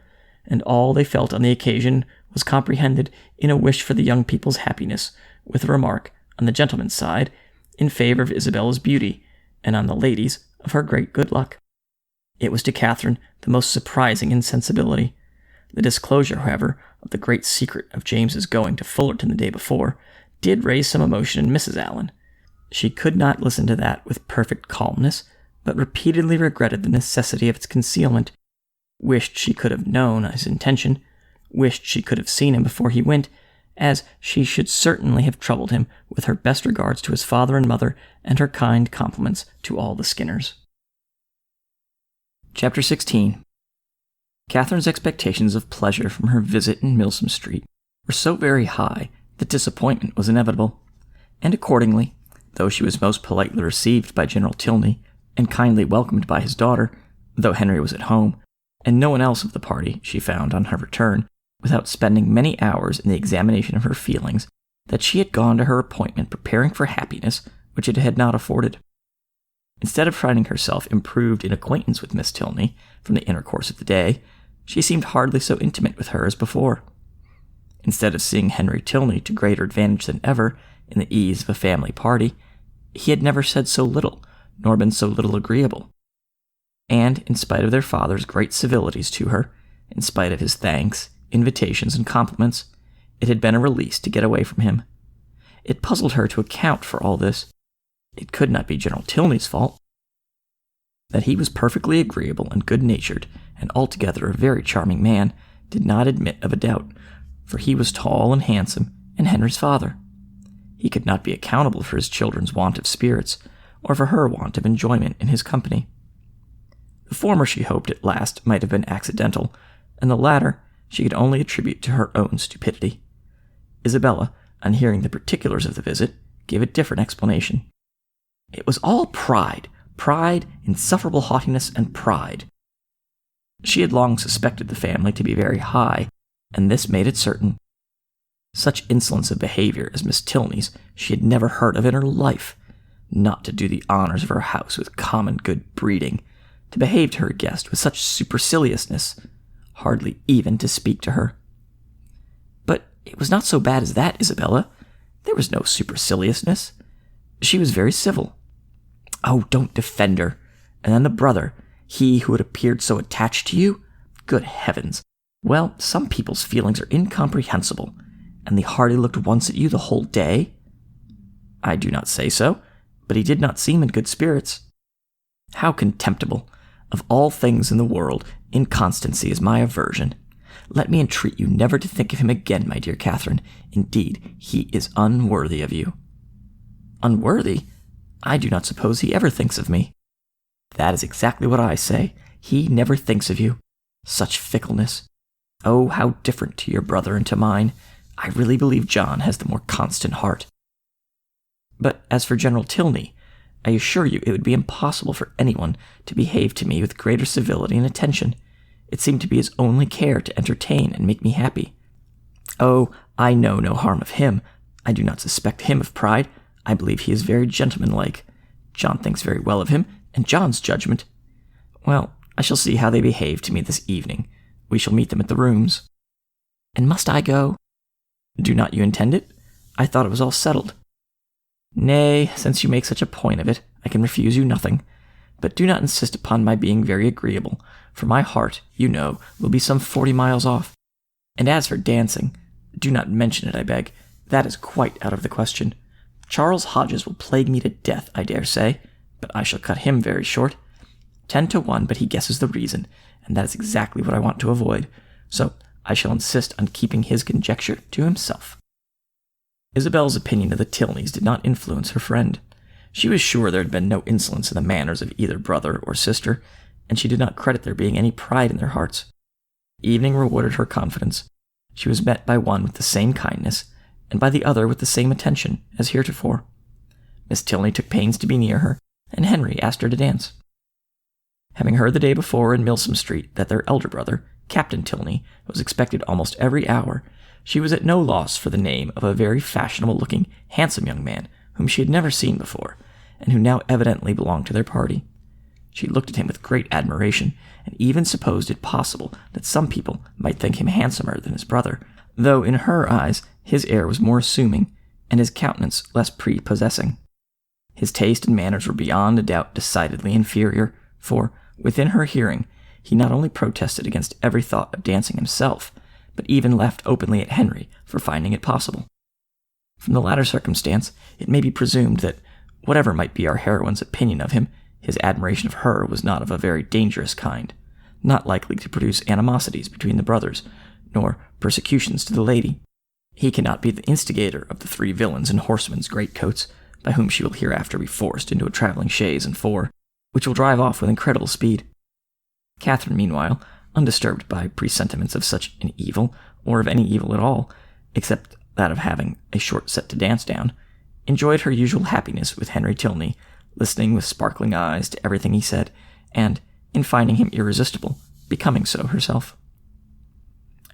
and all they felt on the occasion was comprehended in a wish for the young people's happiness, with a remark, on the gentleman's side, in favor of Isabella's beauty, and on the ladies, of her great good luck. It was to Catherine the most surprising insensibility. The disclosure, however, of the great secret of James's going to Fullerton the day before did raise some emotion in Mrs. Allen. She could not listen to that with perfect calmness, but repeatedly regretted the necessity of its concealment, wished she could have known his intention, wished she could have seen him before he went, as she should certainly have troubled him with her best regards to his father and mother, and her kind compliments to all the Skinners. Chapter 16. Catherine's expectations of pleasure from her visit in Milsom Street were so very high that disappointment was inevitable, and accordingly, though she was most politely received by General Tilney, and kindly welcomed by his daughter, though Henry was at home, and no one else of the party, she found on her return, without spending many hours in the examination of her feelings, that she had gone to her appointment preparing for happiness which it had not afforded. Instead of finding herself improved in acquaintance with Miss Tilney from the intercourse of the day, she seemed hardly so intimate with her as before. Instead of seeing Henry Tilney to greater advantage than ever in the ease of a family party, he had never said so little, nor been so little agreeable. And, in spite of their father's great civilities to her, in spite of his thanks, invitations, and compliments, it had been a release to get away from him. It puzzled her to account for all this. It could not be General Tilney's fault. That he was perfectly agreeable and good-natured, and altogether a very charming man, did not admit of a doubt, for he was tall and handsome, and Henry's father. He could not be accountable for his children's want of spirits, or for her want of enjoyment in his company. The former she hoped at last might have been accidental, and the latter she could only attribute to her own stupidity. Isabella, on hearing the particulars of the visit, gave a different explanation. It was all pride, insufferable haughtiness, and pride. She had long suspected the family to be very high, and this made it certain. Such insolence of behavior as Miss Tilney's she had never heard of in her life. Not to do the honors of her house with common good breeding, to behave to her guest with such superciliousness, hardly even to speak to her. But it was not so bad as that, Isabella. There was no superciliousness. She was very civil. Oh, don't defend her. And then the brother, he who had appeared so attached to you? Good heavens. Well, some people's feelings are incomprehensible. And he hardly looked once at you the whole day? I do not say so, but he did not seem in good spirits. How contemptible! Of all things in the world, inconstancy is my aversion. Let me entreat you never to think of him again, my dear Catherine. Indeed, he is unworthy of you. Unworthy? I do not suppose he ever thinks of me. That is exactly what I say. He never thinks of you. Such fickleness. Oh, how different to your brother and to mine. I really believe John has the more constant heart. But as for General Tilney, I assure you it would be impossible for anyone to behave to me with greater civility and attention. It seemed to be his only care to entertain and make me happy. Oh, I know no harm of him. I do not suspect him of pride. I believe he is very gentlemanlike. John thinks very well of him, and John's judgment. Well, I shall see how they behave to me this evening. We shall meet them at the rooms. And must I go? Do not you intend it? I thought it was all settled. Nay, since you make such a point of it, I can refuse you nothing. But do not insist upon my being very agreeable, for my heart, you know, will be some 40 miles off. And as for dancing, do not mention it, I beg. That is quite out of the question. Charles Hodges will plague me to death, I dare say, but I shall cut him very short. 10 to 1, but he guesses the reason, and that is exactly what I want to avoid. So I shall insist on keeping his conjecture to himself. Isabel's opinion of the Tilneys did not influence her friend. She was sure there had been no insolence in the manners of either brother or sister, and she did not credit there being any pride in their hearts. Evening rewarded her confidence. She was met by one with the same kindness, and by the other with the same attention as heretofore. Miss Tilney took pains to be near her, and Henry asked her to dance. Having heard the day before in Milsom Street that their elder brother, Captain Tilney, was expected almost every hour, she was at no loss for the name of a very fashionable-looking, handsome young man whom she had never seen before, and who now evidently belonged to their party. She looked at him with great admiration, and even supposed it possible that some people might think him handsomer than his brother, though in her eyes his air was more assuming, and his countenance less prepossessing. His taste and manners were beyond a doubt decidedly inferior, for, within her hearing, he not only protested against every thought of dancing himself, but even laughed openly at Henry for finding it possible. From the latter circumstance, it may be presumed that, whatever might be our heroine's opinion of him, his admiration of her was not of a very dangerous kind, not likely to produce animosities between the brothers, nor persecutions to the lady. He cannot be the instigator of the 3 villains in horsemen's greatcoats, by whom she will hereafter be forced into a travelling chaise and 4, which will drive off with incredible speed. Catherine, meanwhile, undisturbed by presentiments of such an evil, or of any evil at all, except that of having a short set to dance down, enjoyed her usual happiness with Henry Tilney, listening with sparkling eyes to everything he said, and, in finding him irresistible, becoming so herself.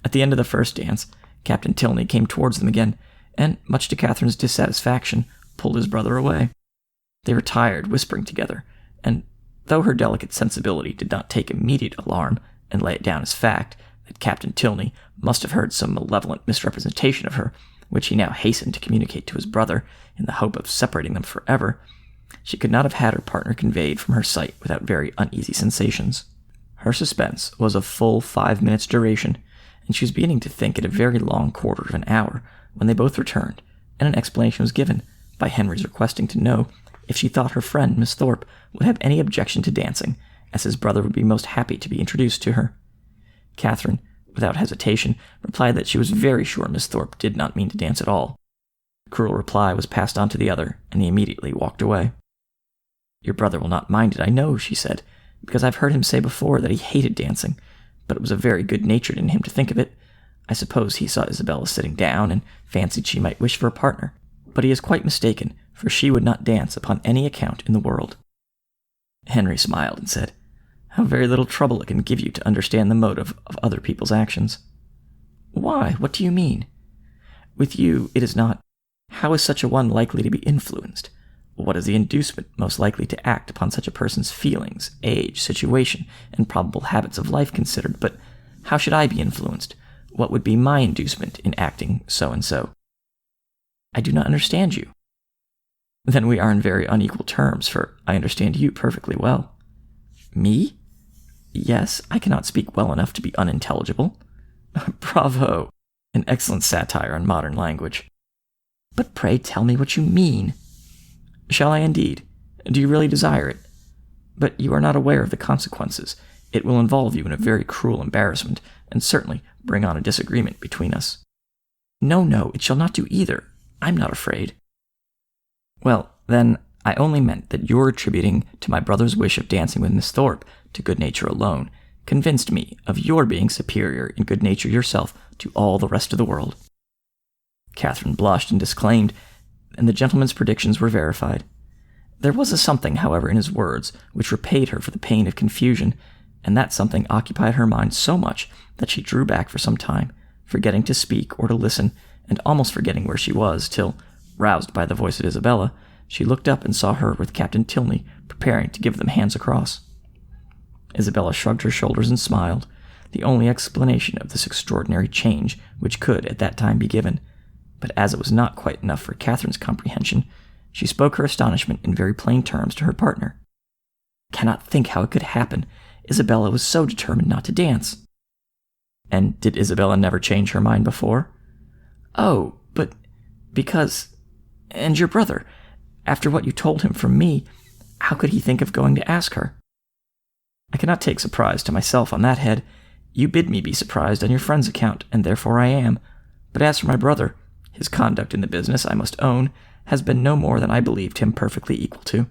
At the end of the first dance, Captain Tilney came towards them again, and, much to Catherine's dissatisfaction, pulled his brother away. They retired, whispering together, and though her delicate sensibility did not take immediate alarm and lay it down as fact that Captain Tilney must have heard some malevolent misrepresentation of her, which he now hastened to communicate to his brother in the hope of separating them forever, she could not have had her partner conveyed from her sight without very uneasy sensations. Her suspense was of full 5 minutes' duration, and she was beginning to think it a very long quarter of an hour when they both returned, and an explanation was given, by Henry's requesting to know if she thought her friend, Miss Thorpe, would have any objection to dancing, as his brother would be most happy to be introduced to her. Catherine, without hesitation, replied that she was very sure Miss Thorpe did not mean to dance at all. The cruel reply was passed on to the other, and he immediately walked away. "Your brother will not mind it, I know," she said, "because I've heard him say before that he hated dancing, but it was a very good-natured in him to think of it. I suppose he saw Isabella sitting down, and fancied she might wish for a partner. But he is quite mistaken, for she would not dance upon any account in the world." Henry smiled and said, "How very little trouble it can give you to understand the motive of other people's actions." "Why, what do you mean?" "With you, it is not, how is such a one likely to be influenced? What is the inducement most likely to act upon such a person's feelings, age, situation, and probable habits of life considered, but how should I be influenced? What would be my inducement in acting so and so?" "I do not understand you." "Then we are on very unequal terms, for I understand you perfectly well." "Me?" "Yes, I cannot speak well enough to be unintelligible." "Bravo! An excellent satire on modern language." "But pray tell me what you mean." "Shall I indeed? Do you really desire it? But you are not aware of the consequences. It will involve you in a very cruel embarrassment, and certainly bring on a disagreement between us." No, it shall not do either. I'm not afraid." "Well, then, I only meant that your attributing to my brother's wish of dancing with Miss Thorpe to good nature alone convinced me of your being superior in good nature yourself to all the rest of the world." Catherine blushed and disclaimed, and the gentleman's predictions were verified. There was a something, however, in his words which repaid her for the pain of confusion, and that something occupied her mind so much that she drew back for some time, forgetting to speak or to listen, and almost forgetting where she was, till, roused by the voice of Isabella, she looked up and saw her with Captain Tilney preparing to give them hands across. Isabella shrugged her shoulders and smiled, the only explanation of this extraordinary change which could at that time be given, but as it was not quite enough for Catherine's comprehension, she spoke her astonishment in very plain terms to her partner. "Cannot think how it could happen. Isabella was so determined not to dance." "And did Isabella never change her mind before?" "Oh, but because... And your brother, after what you told him from me, how could he think of going to ask her?" "I cannot take surprise to myself on that head. You bid me be surprised on your friend's account, and therefore I am. But as for my brother, his conduct in the business, I must own, has been no more than I believed him perfectly equal to.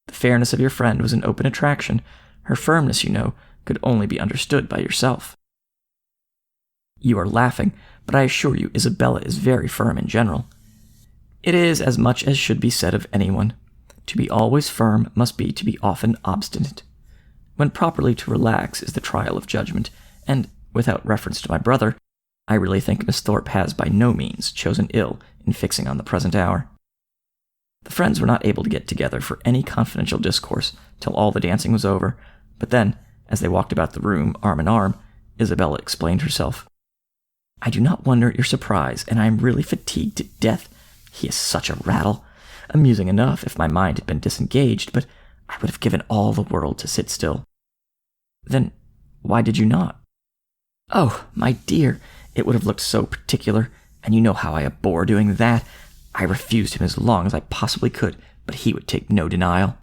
The fairness of your friend was an open attraction. Her firmness, you know, could only be understood by yourself." "You are laughing, but I assure you Isabella is very firm in general." "It is as much as should be said of anyone. To be always firm must be to be often obstinate. When properly to relax is the trial of judgment, and, without reference to my brother, I really think Miss Thorpe has by no means chosen ill in fixing on the present hour." The friends were not able to get together for any confidential discourse till all the dancing was over, but then, as they walked about the room, arm in arm, Isabella explained herself. "I do not wonder at your surprise, and I am really fatigued to death. He is such a rattle. Amusing enough if my mind had been disengaged, but I would have given all the world to sit still." "Then why did you not?" "Oh, my dear, it would have looked so particular, and you know how I abhor doing that. I refused him as long as I possibly could, but he would take no denial.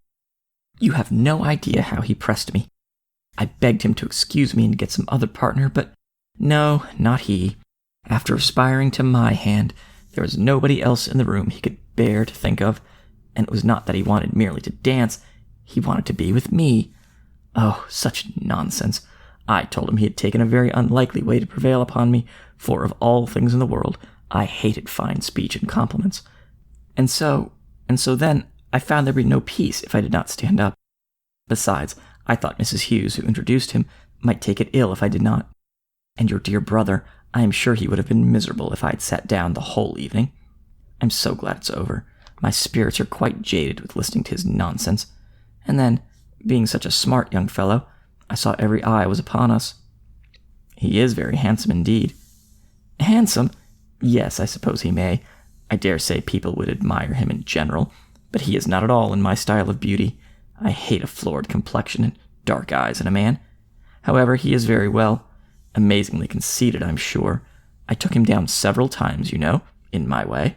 You have no idea how he pressed me. I begged him to excuse me and get some other partner, but no, not he. After aspiring to my hand, there was nobody else in the room he could bear to think of, and it was not that he wanted merely to dance, he wanted to be with me. Oh, such nonsense. I told him he had taken a very unlikely way to prevail upon me, for of all things in the world, I hated fine speech and compliments. And so then, I found there would be no peace if I did not stand up. Besides, I thought Mrs. Hughes, who introduced him, might take it ill if I did not. And your dear brother, I am sure he would have been miserable if I had sat down the whole evening. I'm so glad it's over. My spirits are quite jaded with listening to his nonsense. And then, being such a smart young fellow, I saw every eye was upon us. He is very handsome indeed." "Handsome? Yes, I suppose he may. I dare say people would admire him in general, but he is not at all in my style of beauty. I hate a florid complexion and dark eyes in a man. However, he is very well. Amazingly conceited, I'm sure. I took him down several times, you know, in my way."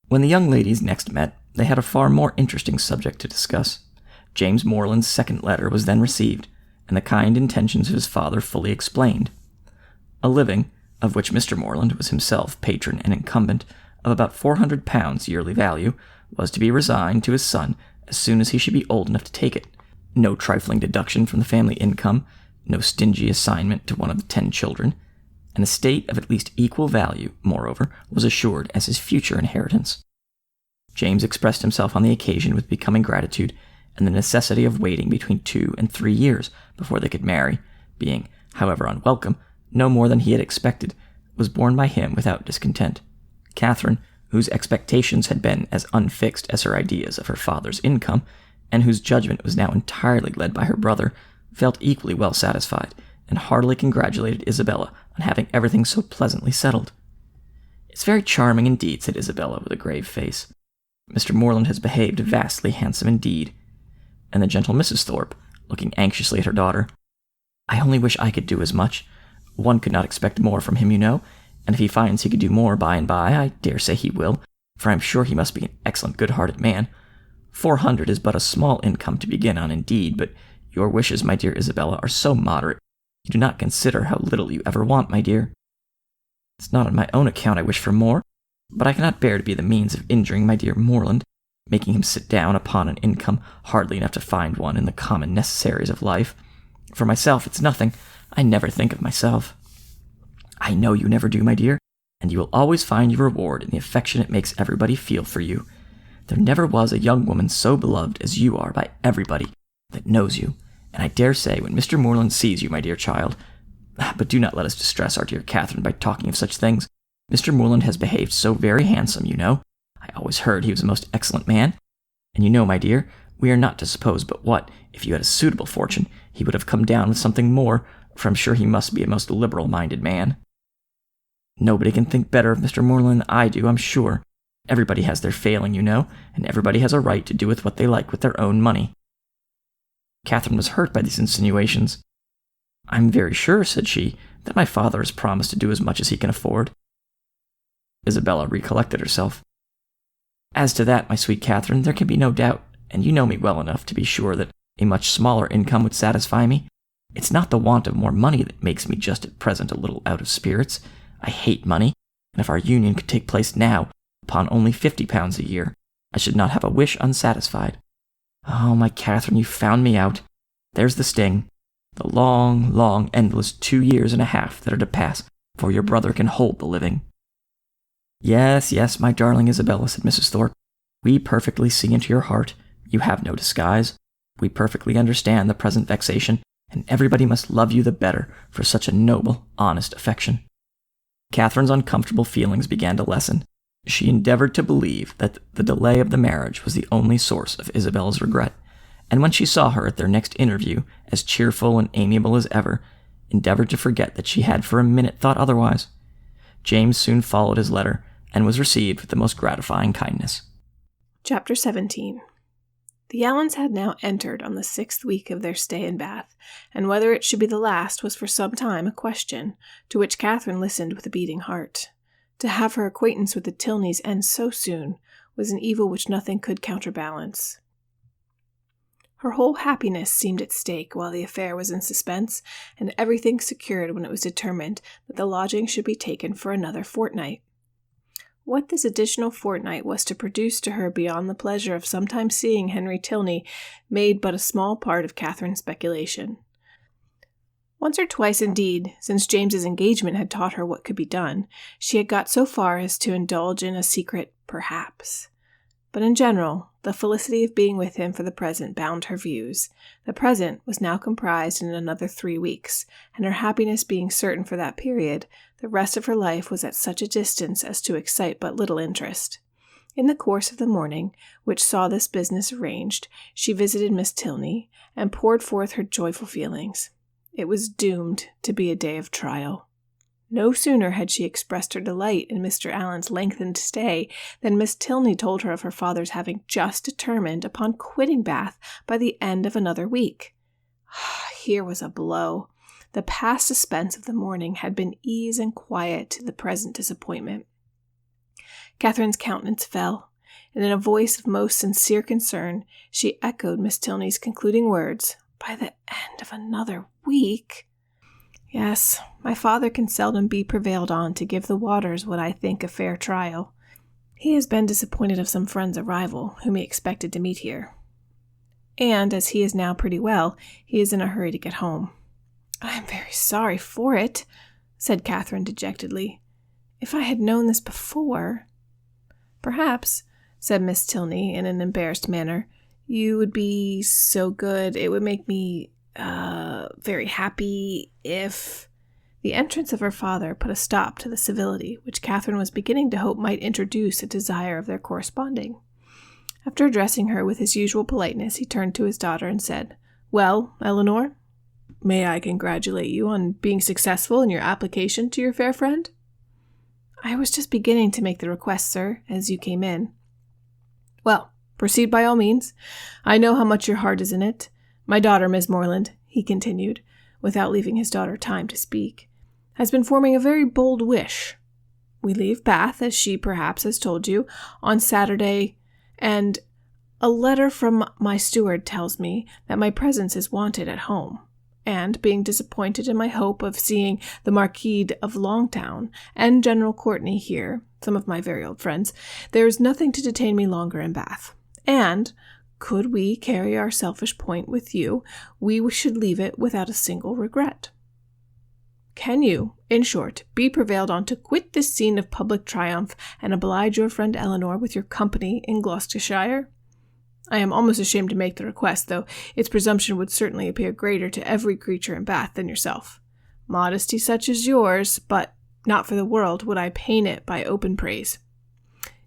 When the young ladies next met, they had a far more interesting subject to discuss. James Moreland's second letter was then received, and the kind intentions of his father fully explained. A living, of which Mr. Moreland was himself patron and incumbent, of about £400 yearly value, was to be resigned to his son as soon as he should be old enough to take it. No trifling deduction from the family income, no stingy assignment to one of the 10 children. An estate of at least equal value, moreover, was assured as his future inheritance. James expressed himself on the occasion with becoming gratitude, and the necessity of waiting between 2 and 3 years before they could marry, being, however unwelcome, no more than he had expected, was borne by him without discontent. Catherine, whose expectations had been as unfixed as her ideas of her father's income, and whose judgment was now entirely led by her brother, felt equally well satisfied, and heartily congratulated Isabella on having everything so pleasantly settled. "It's very charming indeed," said Isabella with a grave face. "Mr. Moreland has behaved vastly handsome indeed." And the gentle Mrs. Thorpe, looking anxiously at her daughter, "I only wish I could do as much. One could not expect more from him, you know, and if he finds he could do more by and by, I dare say he will, for I am sure he must be an excellent good-hearted man. 400 is but a small income to begin on indeed, but your wishes, my dear Isabella, are so moderate. You do not consider how little you ever want, my dear. It's not on my own account I wish for more, but I cannot bear to be the means of injuring my dear Moreland, making him sit down upon an income hardly enough to find one in the common necessaries of life. For myself, it's nothing. I never think of myself." "I know you never do, my dear, and you will always find your reward in the affection it makes everybody feel for you. There never was a young woman so beloved as you are by everybody that knows you, and I dare say when Mr. Moreland sees you, my dear child, but do not let us distress our dear Catherine by talking of such things. Mr. Moreland has behaved so very handsome, you know. I always heard he was a most excellent man. And you know, my dear, we are not to suppose but what, if you had a suitable fortune, he would have come down with something more, for I'm sure he must be a most liberal-minded man. Nobody can think better of Mr. Moreland than I do, I'm sure. Everybody has their failing, you know, and everybody has a right to do with what they like with their own money." Catherine was hurt by these insinuations. "I'm very sure," said she, "that my father has promised to do as much as he can afford." Isabella recollected herself. "As to that, my sweet Catherine, there can be no doubt, and you know me well enough to be sure that a much smaller income would satisfy me. It's not the want of more money that makes me just at present a little out of spirits. I hate money, and if our union could take place now, upon only £50 a year, I should not have a wish unsatisfied. Oh, my Catherine, you found me out. There's the sting. The long, long, endless 2 years and a half that are to pass before your brother can hold the living." "Yes, yes, my darling Isabella," said Mrs. Thorpe. "We perfectly see into your heart. You have no disguise. We perfectly understand the present vexation, and everybody must love you the better for such a noble, honest affection." Catherine's uncomfortable feelings began to lessen, She endeavored to believe that the delay of the marriage was the only source of Isabella's regret, and when she saw her at their next interview, as cheerful and amiable as ever, endeavored to forget that she had for a minute thought otherwise. James soon followed his letter, and was received with the most gratifying kindness. Chapter 17. The Allens had now entered on the 6th week of their stay in Bath, and whether it should be the last was for some time a question, to which Catherine listened with a beating heart. To have her acquaintance with the Tilneys end so soon was an evil which nothing could counterbalance. Her whole happiness seemed at stake while the affair was in suspense, and everything secured when it was determined that the lodging should be taken for another fortnight. What this additional fortnight was to produce to her beyond the pleasure of sometimes seeing Henry Tilney made but a small part of Catherine's speculation. Once or twice, indeed, since James's engagement had taught her what could be done, she had got so far as to indulge in a secret perhaps. But in general, the felicity of being with him for the present bound her views. The present was now comprised in another 3 weeks, and her happiness being certain for that period, the rest of her life was at such a distance as to excite but little interest. In the course of the morning, which saw this business arranged, she visited Miss Tilney, and poured forth her joyful feelings. It was doomed to be a day of trial. No sooner had she expressed her delight in Mr. Allen's lengthened stay than Miss Tilney told her of her father's having just determined upon quitting Bath by the end of another week. Here was a blow. The past suspense of the morning had been ease and quiet to the present disappointment. Catherine's countenance fell, and in a voice of most sincere concern, she echoed Miss Tilney's concluding words, "By the end of another week?" "Yes, my father can seldom be prevailed on to give the waters what I think a fair trial. He has been disappointed of some friend's arrival, whom he expected to meet here. And, as he is now pretty well, he is in a hurry to get home." "I am very sorry for it," said Catherine dejectedly. "If I had known this before—" "Perhaps," said Miss Tilney in an embarrassed manner, "you would be so good, it would make me very happy if—" The entrance of her father put a stop to the civility which Catherine was beginning to hope might introduce a desire of their corresponding. After addressing her with his usual politeness, he turned to his daughter and said, "Well, Eleanor, may I congratulate you on being successful in your application to your fair friend?" "I was just beginning to make the request, sir, as you came in." "Well, proceed by all means. I know how much your heart is in it. My daughter, Miss Morland," he continued, without leaving his daughter time to speak, "has been forming a very bold wish. We leave Bath, as she perhaps has told you, on Saturday, and a letter from my steward tells me that my presence is wanted at home, and being disappointed in my hope of seeing the Marquis of Longtown and General Courtenay here, some of my very old friends, there is nothing to detain me longer in Bath, and could we carry our selfish point with you, we should leave it without a single regret. Can you, in short, be prevailed on to quit this scene of public triumph and oblige your friend Eleanor with your company in Gloucestershire? I am almost ashamed to make the request, though its presumption would certainly appear greater to every creature in Bath than yourself. Modesty such as yours, but not for the world would I pain it by open praise.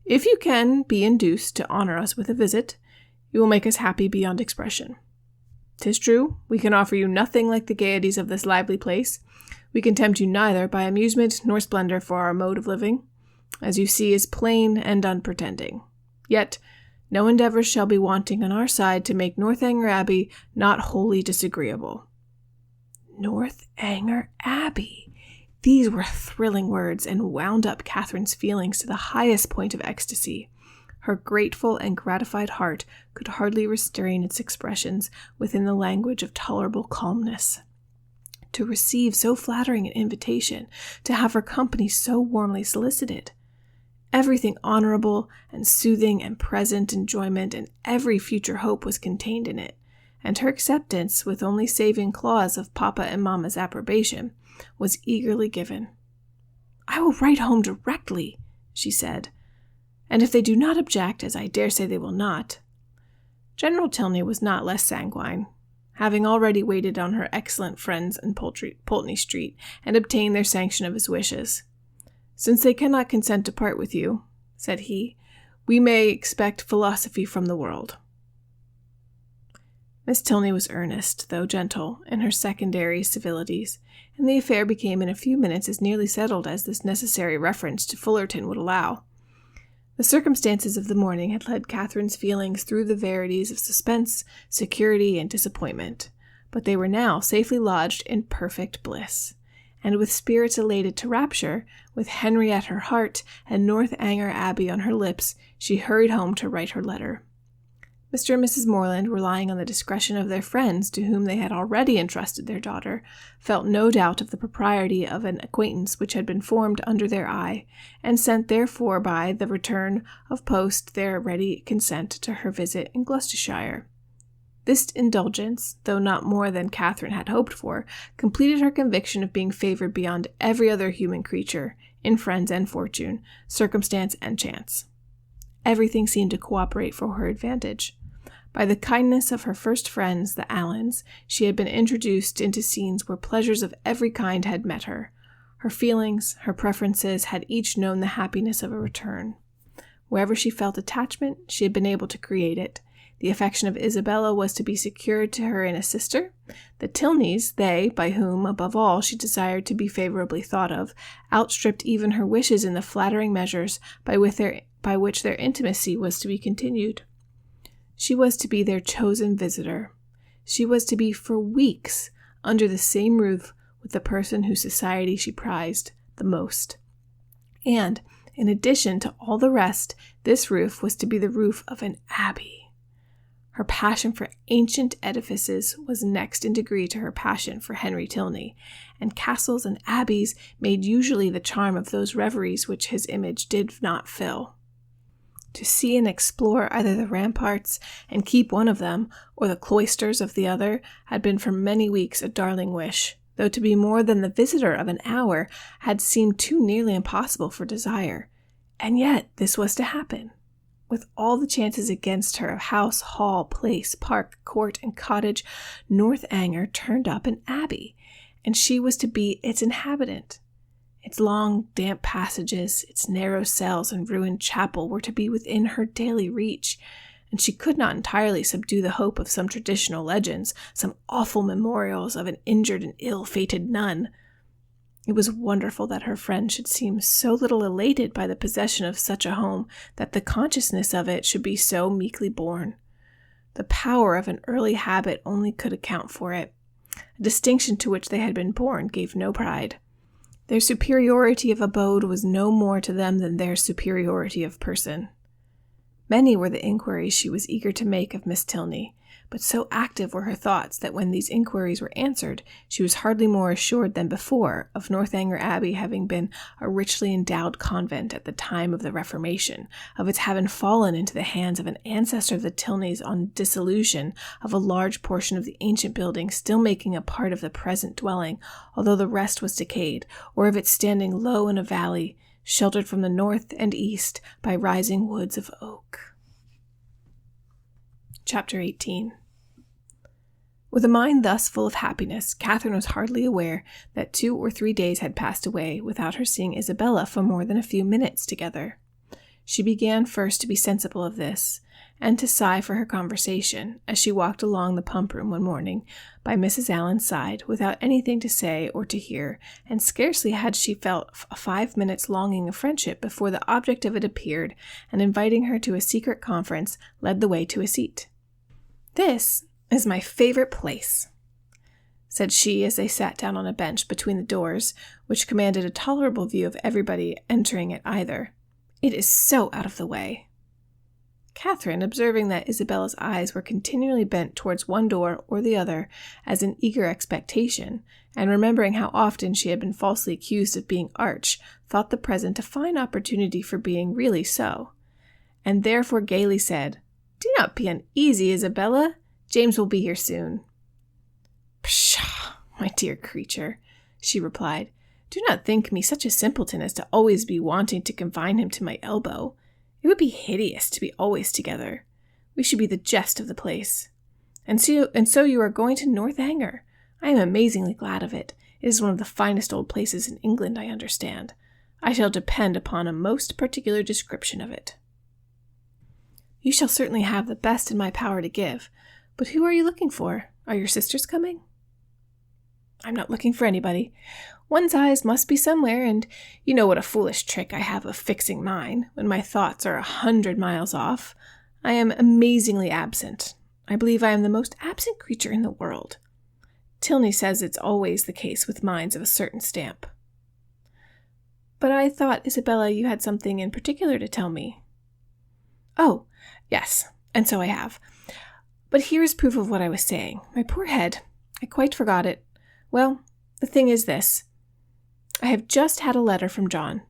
If you can be induced to honor us with a visit, you will make us happy beyond expression. 'Tis true, we can offer you nothing like the gaieties of this lively place. We can tempt you neither by amusement nor splendor, for our mode of living, as you see, is plain and unpretending. Yet no endeavors shall be wanting on our side to make Northanger Abbey not wholly disagreeable." Northanger Abbey! These were thrilling words, and wound up Catherine's feelings to the highest point of ecstasy. Her grateful and gratified heart could hardly restrain its expressions within the language of tolerable calmness. To receive so flattering an invitation, to have her company so warmly solicited, everything honorable and soothing and present enjoyment and every future hope was contained in it, and her acceptance, with only saving clause of Papa and Mamma's approbation, was eagerly given. "I will write home directly," she said, "and if they do not object, as I dare say they will not—" General Tilney was not less sanguine, having already waited on her excellent friends in Pulteney Street, and obtained their sanction of his wishes. "Since they cannot consent to part with you, said he. "We may expect philosophy from the world." Miss Tilney was earnest, though gentle, in her secondary civilities, and the affair became in a few minutes as nearly settled as this necessary reference to Fullerton would allow. The circumstances of the morning had led Catherine's feelings through the verities of suspense, security, and disappointment, but they were now safely lodged in perfect bliss, and with spirits elated to rapture, with Henry at her heart and Northanger Abbey on her lips, she hurried home to write her letter. Mr. and Mrs. Morland, relying on the discretion of their friends to whom they had already entrusted their daughter, felt no doubt of the propriety of an acquaintance which had been formed under their eye, and sent therefore by the return of post their ready consent to her visit in Gloucestershire. This indulgence, though not more than Catherine had hoped for, completed her conviction of being favored beyond every other human creature, in friends and fortune, circumstance and chance. Everything seemed to cooperate for her advantage. By the kindness of her first friends, the Allens, she had been introduced into scenes where pleasures of every kind had met her. Her feelings, her preferences, had each known the happiness of a return. Wherever she felt attachment, she had been able to create it. The affection of Isabella was to be secured to her in a sister. The Tilneys, they, by whom, above all, she desired to be favorably thought of, outstripped even her wishes in the flattering measures by which their intimacy was to be continued. She was to be their chosen visitor. She was to be for weeks under the same roof with the person whose society she prized the most. And, in addition to all the rest, this roof was to be the roof of an abbey. Her passion for ancient edifices was next in degree to her passion for Henry Tilney, and castles and abbeys made usually the charm of those reveries which his image did not fill. To see and explore either the ramparts and keep one of them, or the cloisters of the other, had been for many weeks a darling wish, though to be more than the visitor of an hour had seemed too nearly impossible for desire. And yet this was to happen. With all the chances against her of house, hall, place, park, court, and cottage, Northanger turned up an abbey, and she was to be its inhabitant. Its long, damp passages, its narrow cells and ruined chapel were to be within her daily reach, and she could not entirely subdue the hope of some traditional legends, some awful memorials of an injured and ill-fated nun. It was wonderful that her friend should seem so little elated by the possession of such a home, that the consciousness of it should be so meekly borne. The power of an early habit only could account for it. A distinction to which they had been born gave no pride. Their superiority of abode was no more to them than their superiority of person. Many were the inquiries she was eager to make of Miss Tilney, but so active were her thoughts that when these inquiries were answered, she was hardly more assured than before of Northanger Abbey having been a richly endowed convent at the time of the Reformation, of its having fallen into the hands of an ancestor of the Tilneys on dissolution, of a large portion of the ancient building still making a part of the present dwelling, although the rest was decayed, or of its standing low in a valley, sheltered from the north and east by rising woods of oak. Chapter 18. With a mind thus full of happiness, Catherine was hardly aware that 2 or 3 days had passed away without her seeing Isabella for more than a few minutes together. She began first to be sensible of this, and to sigh for her conversation, as she walked along the pump-room one morning by Mrs. Allen's side, without anything to say or to hear, and scarcely had she felt a 5 minutes' longing of friendship before the object of it appeared, and inviting her to a secret conference, led the way to a seat. "This is my favorite place," said she as they sat down on a bench between the doors, which commanded a tolerable view of everybody entering at either. "It is so out of the way." Catherine, observing that Isabella's eyes were continually bent towards one door or the other as in eager expectation, and remembering how often she had been falsely accused of being arch, thought the present a fine opportunity for being really so, and therefore gaily said, "Do not be uneasy, Isabella. James will be here soon." "Pshaw, my dear creature," she replied. "Do not think me such a simpleton as to always be wanting to confine him to my elbow. It would be hideous to be always together. We should be the jest of the place. And so you are going to Northanger. I am amazingly glad of it. It is one of the finest old places in England, I understand. I shall depend upon a most particular description of it. You shall certainly have the best in my power to give, but who are you looking for? Are your sisters coming? I'm not looking for anybody. One's eyes must be somewhere, and you know what a foolish trick I have of fixing mine when my thoughts are 100 miles off. I am amazingly absent. I believe I am the most absent creature in the world. Tilney says it's always the case with minds of a certain stamp. But I thought, Isabella, you had something in particular to tell me. Oh, yes, and so I have. But here is proof of what I was saying. My poor head. I quite forgot it. Well, the thing is this. I have just had a letter from John.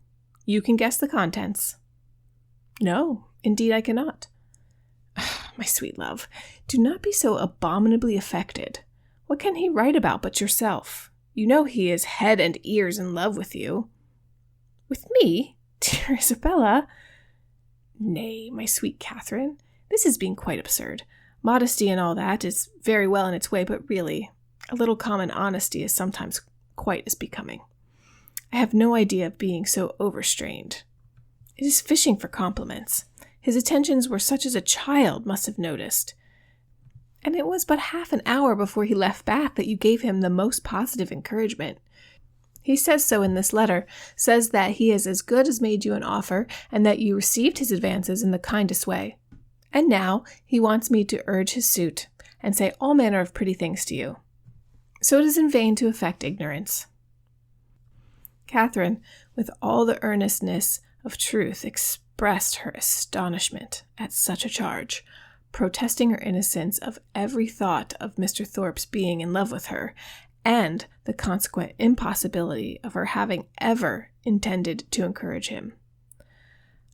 You can guess the contents. No, indeed I cannot. My sweet love, do not be so abominably affected. What can he write about but yourself? You know he is head and ears in love with you. With me? Dear Isabella? Nay, my sweet Catherine, this is being quite absurd. Modesty and all that is very well in its way, but really, a little common honesty is sometimes quite as becoming. I have no idea of being so overstrained. It is fishing for compliments. His attentions were such as a child must have noticed. And it was but half an hour before he left Bath that you gave him the most positive encouragement. He says so in this letter, says that he has as good as made you an offer, and that you received his advances in the kindest way. And now he wants me to urge his suit, and say all manner of pretty things to you. So it is in vain to affect ignorance. Catherine, with all the earnestness of truth, expressed her astonishment at such a charge, protesting her innocence of every thought of Mr. Thorpe's being in love with her, and the consequent impossibility of her having ever intended to encourage him.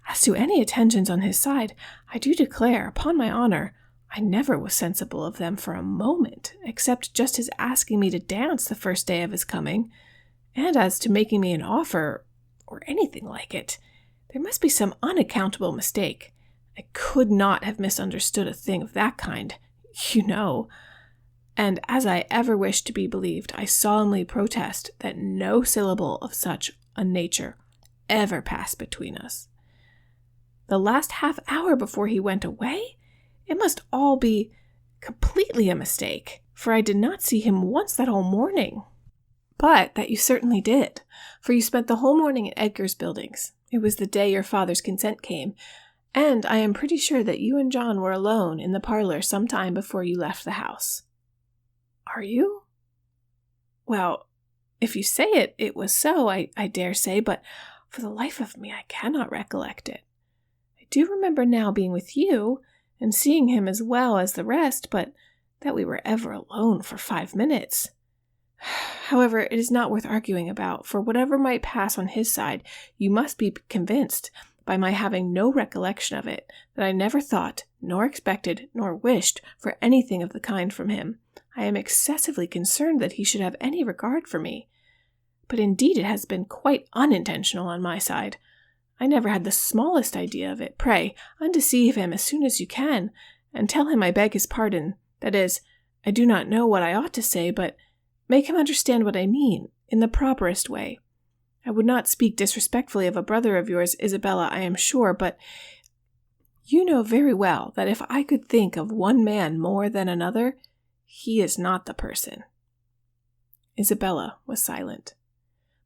As to any attentions on his side, I do declare, upon my honor, I never was sensible of them for a moment, except just his asking me to dance the first day of his coming, and as to making me an offer, or anything like it, there must be some unaccountable mistake. I could not have misunderstood a thing of that kind, you know. And as I ever wish to be believed, I solemnly protest that no syllable of such a nature ever passed between us. The last half hour before he went away, it must all be completely a mistake, for I did not see him once that whole morning. But that you certainly did, for you spent the whole morning at Edgar's Buildings. It was the day your father's consent came, and I am pretty sure that you and John were alone in the parlor some time before you left the house. Are you? Well, if you say it, it was so, I dare say, but for the life of me I cannot recollect it. I do remember now being with you, and seeing him as well as the rest, but that we were ever alone for 5 minutes. However, it is not worth arguing about, for whatever might pass on his side, you must be convinced, by my having no recollection of it, that I never thought, nor expected, nor wished for anything of the kind from him. I am excessively concerned that he should have any regard for me. But indeed it has been quite unintentional on my side. I never had the smallest idea of it. Pray, undeceive him as soon as you can, and tell him I beg his pardon. That is, I do not know what I ought to say, but make him understand what I mean, in the properest way. I would not speak disrespectfully of a brother of yours, Isabella, I am sure, but you know very well that if I could think of one man more than another, he is not the person. Isabella was silent.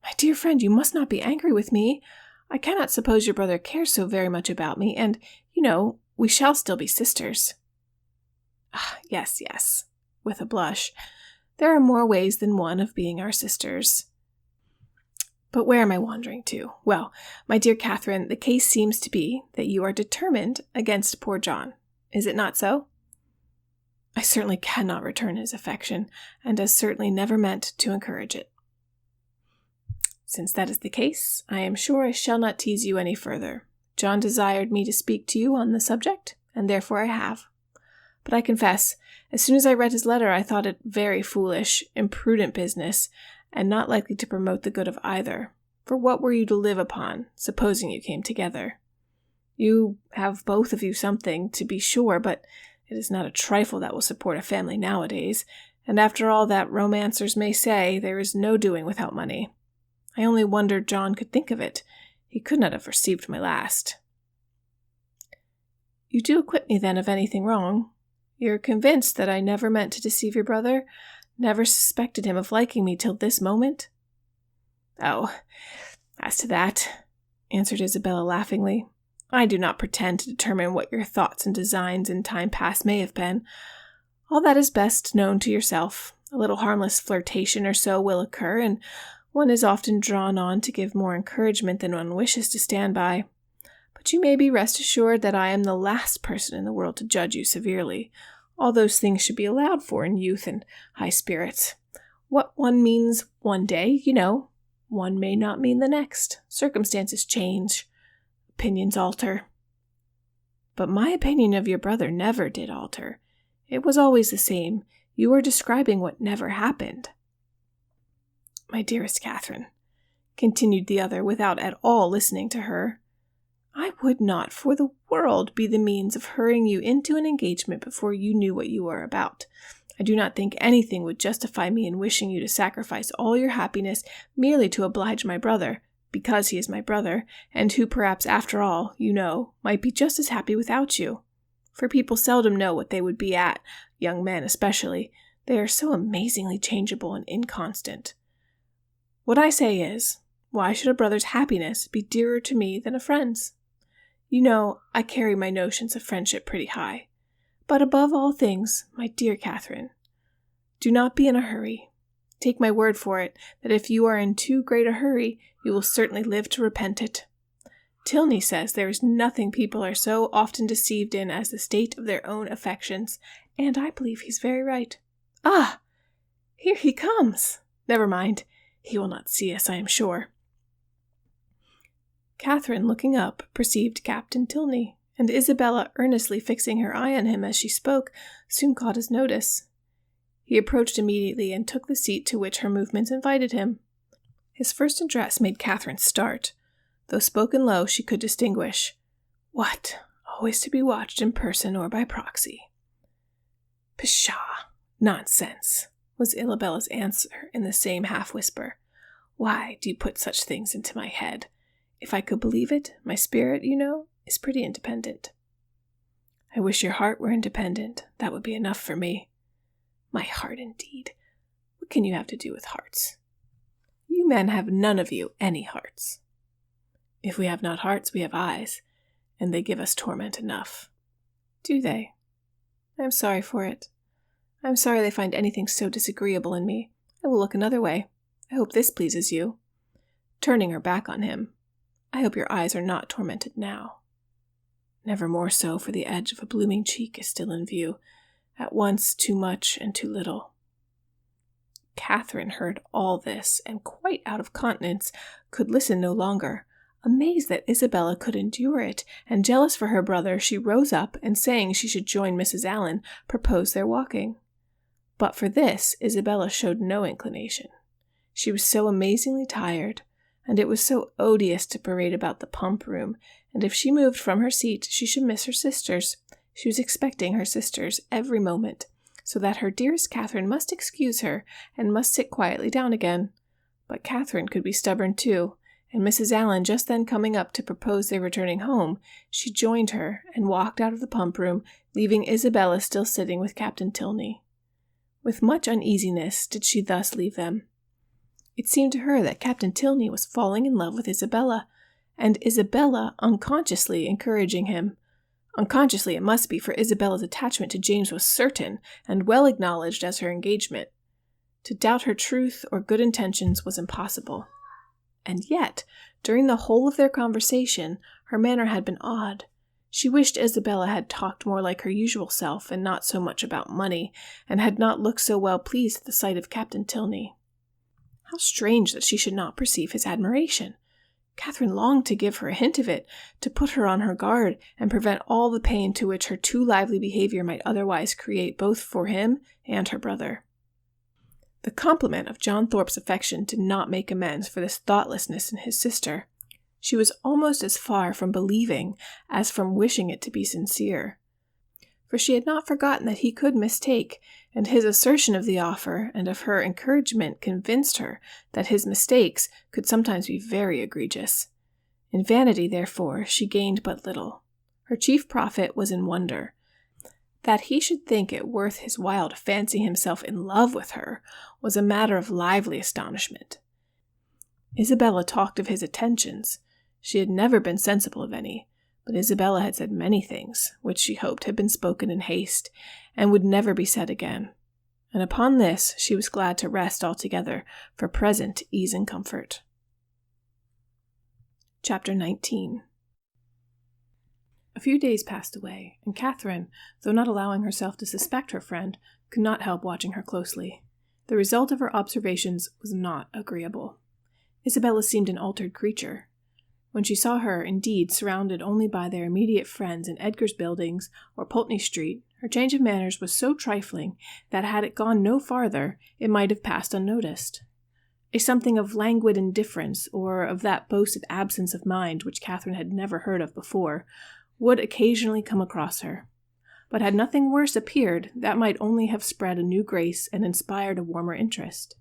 My dear friend, you must not be angry with me. I cannot suppose your brother cares so very much about me, and, you know, we shall still be sisters. Yes, with a blush. There are more ways than one of being our sisters. But where am I wandering to? Well, my dear Catherine, the case seems to be that you are determined against poor John. Is it not so? I certainly cannot return his affection, and as certainly never meant to encourage it. Since that is the case, I am sure I shall not tease you any further. John desired me to speak to you on the subject, and therefore I have. But I confess, as soon as I read his letter, I thought it very foolish, imprudent business, and not likely to promote the good of either. For what were you to live upon, supposing you came together? You have both of you something, to be sure, but it is not a trifle that will support a family nowadays, and after all that romancers may say, there is no doing without money. I only wonder John could think of it. He could not have received my last." "You do acquit me, then, of anything wrong? You're convinced that I never meant to deceive your brother, never suspected him of liking me till this moment?" "Oh, as to that," answered Isabella laughingly, "I do not pretend to determine what your thoughts and designs in time past may have been. All that is best known to yourself. A little harmless flirtation or so will occur, and one is often drawn on to give more encouragement than one wishes to stand by. But you may be rest assured that I am the last person in the world to judge you severely. All those things should be allowed for in youth and high spirits. What one means one day, one may not mean the next. Circumstances change. Opinions alter. But my opinion of your brother never did alter. It was always the same. You are describing what never happened." "My dearest Catherine," continued the other without at all listening to her, "I would not for the world be the means of hurrying you into an engagement before you knew what you were about. I do not think anything would justify me in wishing you to sacrifice all your happiness merely to oblige my brother, because he is my brother, and who perhaps after all, might be just as happy without you. For people seldom know what they would be at, young men especially. They are so amazingly changeable and inconstant. What I say is, why should a brother's happiness be dearer to me than a friend's? I carry my notions of friendship pretty high. But above all things, my dear Catherine, do not be in a hurry. Take my word for it, that if you are in too great a hurry, you will certainly live to repent it. Tilney says there is nothing people are so often deceived in as the state of their own affections, and I believe he's very right. Ah! Here he comes! Never mind. He will not see us, I am sure." Catherine, looking up, perceived Captain Tilney, and Isabella, earnestly fixing her eye on him as she spoke, soon caught his notice. He approached immediately and took the seat to which her movements invited him. His first address made Catherine start. Though spoken low, she could distinguish. "What? Always to be watched in person or by proxy?" "Pshaw! Nonsense!" was Isabella's answer in the same half-whisper. "Why do you put such things into my head? If I could believe it, my spirit, is pretty independent." "I wish your heart were independent. That would be enough for me." "My heart, indeed. What can you have to do with hearts? You men have none of you any hearts." "If we have not hearts, we have eyes, and they give us torment enough." "Do they? I am sorry for it. I am sorry they find anything so disagreeable in me. I will look another way. I hope this pleases you." Turning her back on him, "I hope your eyes are not tormented now." "Never more so, for the edge of a blooming cheek is still in view, at once too much and too little." Catherine heard all this, and quite out of countenance, could listen no longer. Amazed that Isabella could endure it, and jealous for her brother, she rose up, and saying she should join Mrs. Allen, proposed their walking. But for this, Isabella showed no inclination. She was so amazingly tired, and it was so odious to parade about the pump room, and if she moved from her seat, she should miss her sisters. She was expecting her sisters every moment, so that her dearest Catherine must excuse her, and must sit quietly down again. But Catherine could be stubborn too, and Mrs. Allen just then coming up to propose their returning home, she joined her and walked out of the pump room, leaving Isabella still sitting with Captain Tilney. With much uneasiness did she thus leave them. It seemed to her that Captain Tilney was falling in love with Isabella, and Isabella unconsciously encouraging him. Unconsciously it must be, for Isabella's attachment to James was certain, and well acknowledged as her engagement. To doubt her truth or good intentions was impossible. And yet, during the whole of their conversation, her manner had been odd. She wished Isabella had talked more like her usual self, and not so much about money, and had not looked so well pleased at the sight of Captain Tilney. How strange that she should not perceive his admiration! Catherine longed to give her a hint of it, to put her on her guard, and prevent all the pain to which her too lively behavior might otherwise create both for him and her brother. The compliment of John Thorpe's affection did not make amends for this thoughtlessness in his sister. She was almost as far from believing as from wishing it to be sincere. for she had not forgotten that he could mistake, and his assertion of the offer and of her encouragement convinced her that his mistakes could sometimes be very egregious. In vanity, therefore, she gained but little. Her chief profit was in wonder. That he should think it worth his while to fancy himself in love with her was a matter of lively astonishment. Isabella talked of his attentions. She had never been sensible of any, but Isabella had said many things, which she hoped had been spoken in haste, and would never be said again. And upon this she was glad to rest altogether for present ease and comfort. Chapter 19. A few days passed away, and Catherine, though not allowing herself to suspect her friend, could not help watching her closely. The result of her observations was not agreeable. Isabella seemed an altered creature. When she saw her, indeed, surrounded only by their immediate friends in Edgar's Buildings or Pulteney Street, her change of manners was so trifling that had it gone no farther, it might have passed unnoticed. A something of languid indifference, or of that boasted absence of mind which Catherine had never heard of before, would occasionally come across her. But had nothing worse appeared, that might only have spread a new grace and inspired a warmer interest.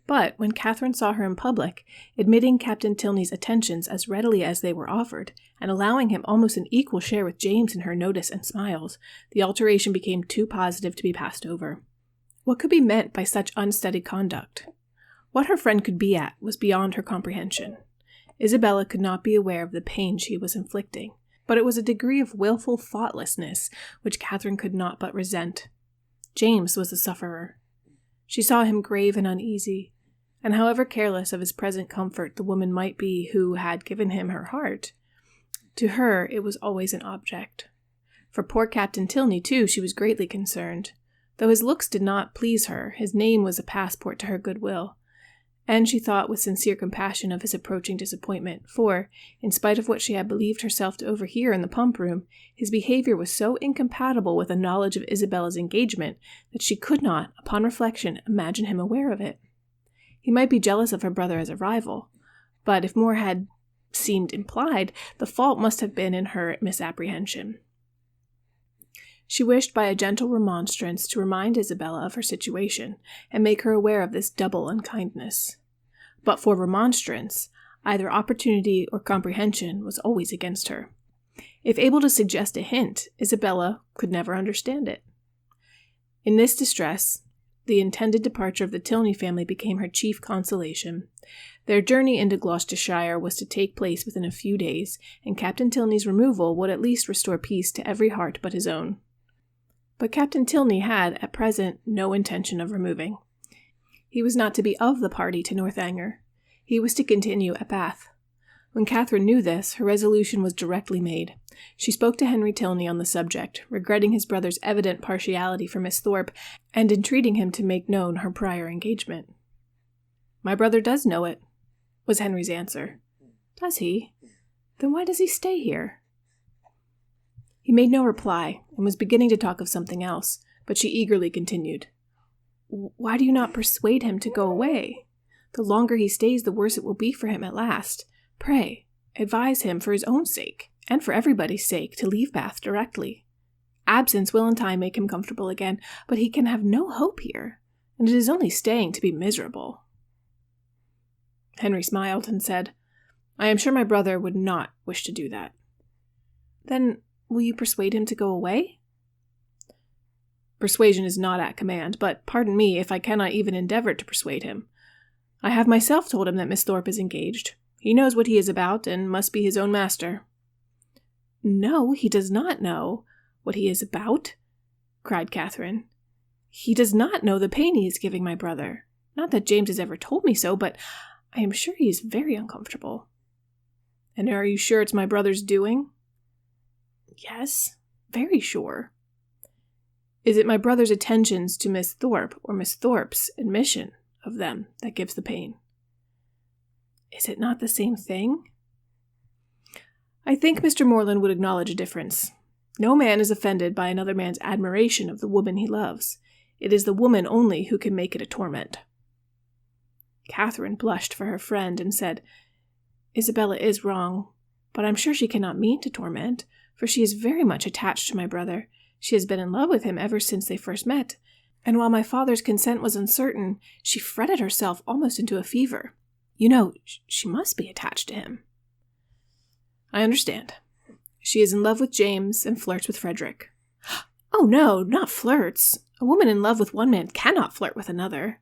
But when Catherine saw her in public, admitting Captain Tilney's attentions as readily as they were offered, and allowing him almost an equal share with James in her notice and smiles, the alteration became too positive to be passed over. What could be meant by such unsteady conduct? What her friend could be at was beyond her comprehension. Isabella could not be aware of the pain she was inflicting, but it was a degree of wilful thoughtlessness which Catherine could not but resent. James was the sufferer. She saw him grave and uneasy, and however careless of his present comfort the woman might be who had given him her heart, to her it was always an object. For poor Captain Tilney, too, she was greatly concerned. Though his looks did not please her, his name was a passport to her goodwill, and she thought with sincere compassion of his approaching disappointment, for, in spite of what she had believed herself to overhear in the pump-room, his behavior was so incompatible with a knowledge of Isabella's engagement that she could not, upon reflection, imagine him aware of it. He might be jealous of her brother as a rival, but if more had seemed implied, the fault must have been in her misapprehension. She wished by a gentle remonstrance to remind Isabella of her situation, and make her aware of this double unkindness. But for remonstrance, either opportunity or comprehension was always against her. If able to suggest a hint, Isabella could never understand it. In this distress, the intended departure of the Tilney family became her chief consolation. Their journey into Gloucestershire was to take place within a few days, and Captain Tilney's removal would at least restore peace to every heart but his own. But Captain Tilney had, at present, no intention of removing. He was not to be of the party to Northanger. He was to continue at Bath. When Catherine knew this, her resolution was directly made. She spoke to Henry Tilney on the subject, regretting his brother's evident partiality for Miss Thorpe, and entreating him to make known her prior engagement. "My brother does know it," was Henry's answer. "Does he? Then why does he stay here?" He made no reply, and was beginning to talk of something else, but she eagerly continued. "Why do you not persuade him to go away? The longer he stays, the worse it will be for him at last. Pray, advise him for his own sake, and for everybody's sake, to leave Bath directly. Absence will in time make him comfortable again, but he can have no hope here, and it is only staying to be miserable." Henry smiled and said, "I am sure my brother would not wish to do that." "Then will you persuade him to go away?" "Persuasion is not at command, but pardon me if I cannot even endeavor to persuade him. I have myself told him that Miss Thorpe is engaged. He knows what he is about, and must be his own master." "No, he does not know what he is about," cried Catherine. "He does not know the pain he is giving my brother. Not that James has ever told me so, but I am sure he is very uncomfortable." "And are you sure it's my brother's doing?" "Yes, very sure." "Is it my brother's attentions to Miss Thorpe, or Miss Thorpe's admission of them, that gives the pain?" "Is it not the same thing?" "I think Mr. Morland would acknowledge a difference. No man is offended by another man's admiration of the woman he loves. It is the woman only who can make it a torment." Catherine blushed for her friend and said, "Isabella is wrong, but I'm sure she cannot mean to torment, for she is very much attached to my brother. She has been in love with him ever since they first met, and while my father's consent was uncertain, she fretted herself almost into a fever. You know, she must be attached to him." "I understand. She is in love with James and flirts with Frederick." "Oh no, not flirts. A woman in love with one man cannot flirt with another."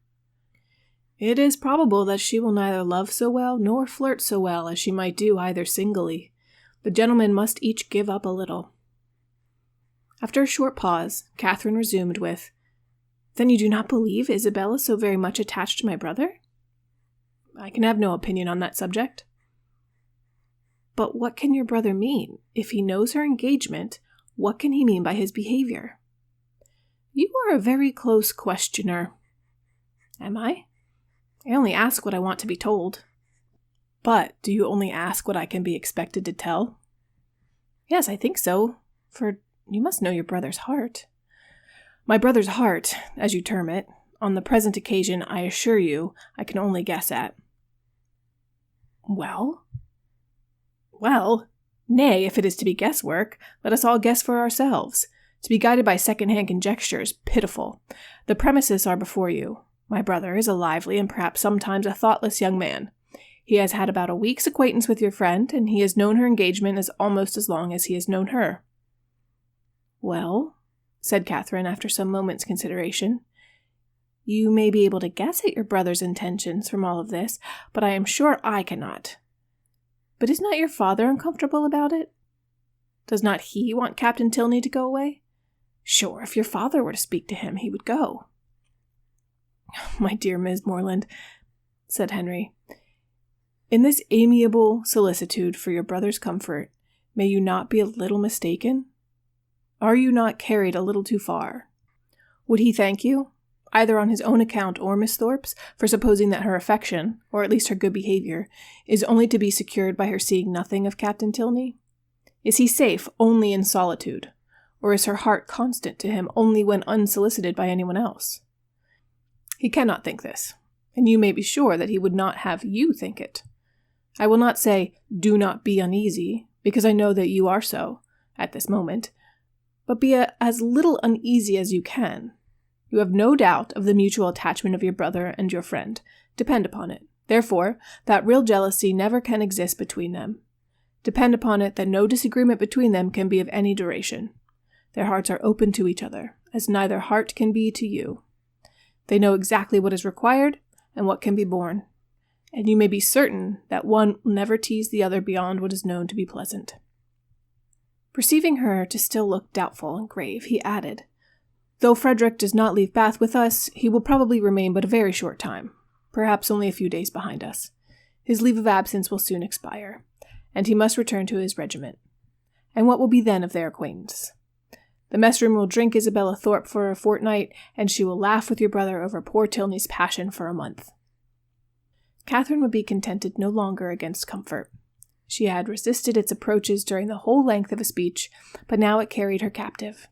"It is probable that she will neither love so well nor flirt so well as she might do either singly. The gentlemen must each give up a little." After a short pause, Catherine resumed with, "Then you do not believe Isabella so very much attached to my brother?" "I can have no opinion on that subject." "But what can your brother mean? If he knows her engagement, what can he mean by his behavior?" "You are a very close questioner." "Am I? I only ask what I want to be told." "But do you only ask what I can be expected to tell?" "Yes, I think so, for you must know your brother's heart." "My brother's heart, as you term it, on the present occasion, I assure you, I can only guess at." "Well?" "Well, nay, if it is to be guesswork, let us all guess for ourselves. To be guided by second-hand conjecture is pitiful. The premises are before you. My brother is a lively and perhaps sometimes a thoughtless young man. He has had about a week's acquaintance with your friend, and he has known her engagement as almost as long as he has known her." "Well," said Catherine after some moments' consideration, "you may be able to guess at your brother's intentions from all of this, but I am sure I cannot. But is not your father uncomfortable about it? Does not he want Captain Tilney to go away? Sure, if your father were to speak to him, he would go." "My dear Miss Morland," said Henry, "in this amiable solicitude for your brother's comfort, may you not be a little mistaken? Are you not carried a little too far? Would he thank you, either on his own account or Miss Thorpe's, for supposing that her affection, or at least her good behavior, is only to be secured by her seeing nothing of Captain Tilney? Is he safe only in solitude, or is her heart constant to him only when unsolicited by anyone else? He cannot think this, and you may be sure that he would not have you think it. I will not say, 'Do not be uneasy,' because I know that you are so, at this moment, but be as little uneasy as you can. You have no doubt of the mutual attachment of your brother and your friend, depend upon it. Therefore, that real jealousy never can exist between them. Depend upon it that no disagreement between them can be of any duration. Their hearts are open to each other, as neither heart can be to you. They know exactly what is required and what can be borne, and you may be certain that one will never tease the other beyond what is known to be pleasant." Perceiving her to still look doubtful and grave, he added, "Though Frederick does not leave Bath with us, he will probably remain but a very short time, perhaps only a few days behind us. His leave of absence will soon expire, and he must return to his regiment. And what will be then of their acquaintance? The messroom will drink Isabella Thorpe for a fortnight, and she will laugh with your brother over poor Tilney's passion for a month." Catherine would be contented no longer against comfort. She had resisted its approaches during the whole length of a speech, but now it carried her captive.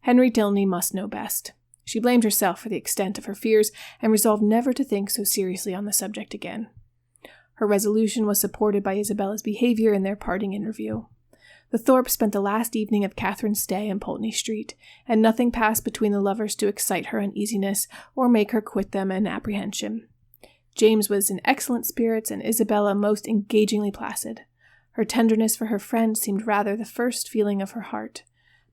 Henry Tilney must know best. She blamed herself for the extent of her fears, and resolved never to think so seriously on the subject again. Her resolution was supported by Isabella's behavior in their parting interview. The Thorpes spent the last evening of Catherine's stay in Pulteney Street, and nothing passed between the lovers to excite her uneasiness or make her quit them in apprehension. James was in excellent spirits, and Isabella most engagingly placid. Her tenderness for her friend seemed rather the first feeling of her heart,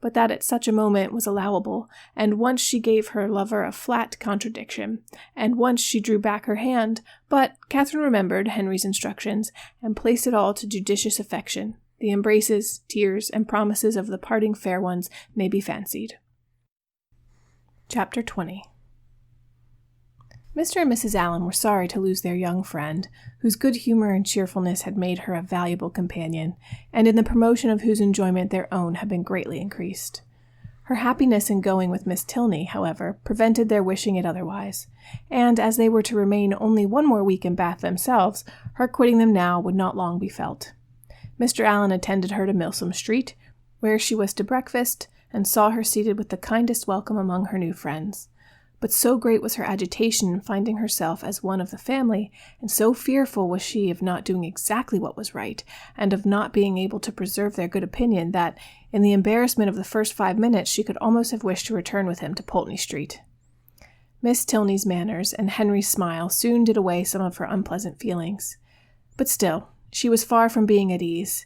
but that at such a moment was allowable, and once she gave her lover a flat contradiction, and once she drew back her hand, but Catherine remembered Henry's instructions, and placed it all to judicious affection. The embraces, tears, and promises of the parting fair ones may be fancied. Chapter 20. Mr. and Mrs. Allen were sorry to lose their young friend, whose good humor and cheerfulness had made her a valuable companion, and in the promotion of whose enjoyment their own had been greatly increased. Her happiness in going with Miss Tilney, however, prevented their wishing it otherwise, and as they were to remain only one more week in Bath themselves, her quitting them now would not long be felt. Mr. Allen attended her to Milsom Street, where she was to breakfast, and saw her seated with the kindest welcome among her new friends. But so great was her agitation in finding herself as one of the family, and so fearful was she of not doing exactly what was right, and of not being able to preserve their good opinion, that, In the embarrassment of the first 5 minutes, she could almost have wished to return with him to Pulteney Street. Miss Tilney's manners and Henry's smile soon did away some of her unpleasant feelings. But still, she was far from being at ease,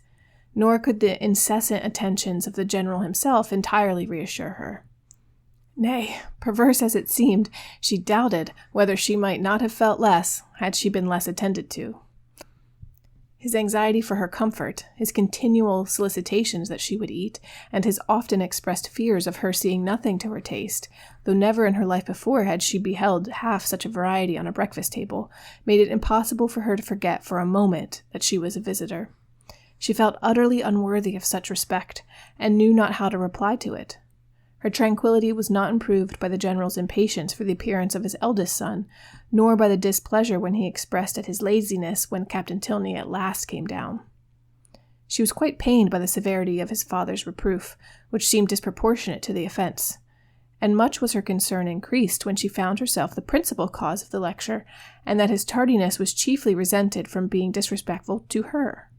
nor could the incessant attentions of the general himself entirely reassure her. Nay, perverse as it seemed, she doubted whether she might not have felt less had she been less attended to. His anxiety for her comfort, his continual solicitations that she would eat, and his often expressed fears of her seeing nothing to her taste, though never in her life before had she beheld half such a variety on a breakfast table, made it impossible for her to forget for a moment that she was a visitor. She felt utterly unworthy of such respect, and knew not how to reply to it. Her tranquillity was not improved by the general's impatience for the appearance of his eldest son, nor by the displeasure when he expressed at his laziness when Captain Tilney at last came down. She was quite pained by the severity of his father's reproof, which seemed disproportionate to the offense, and much was her concern increased when she found herself the principal cause of the lecture, and that his tardiness was chiefly resented from being disrespectful to her.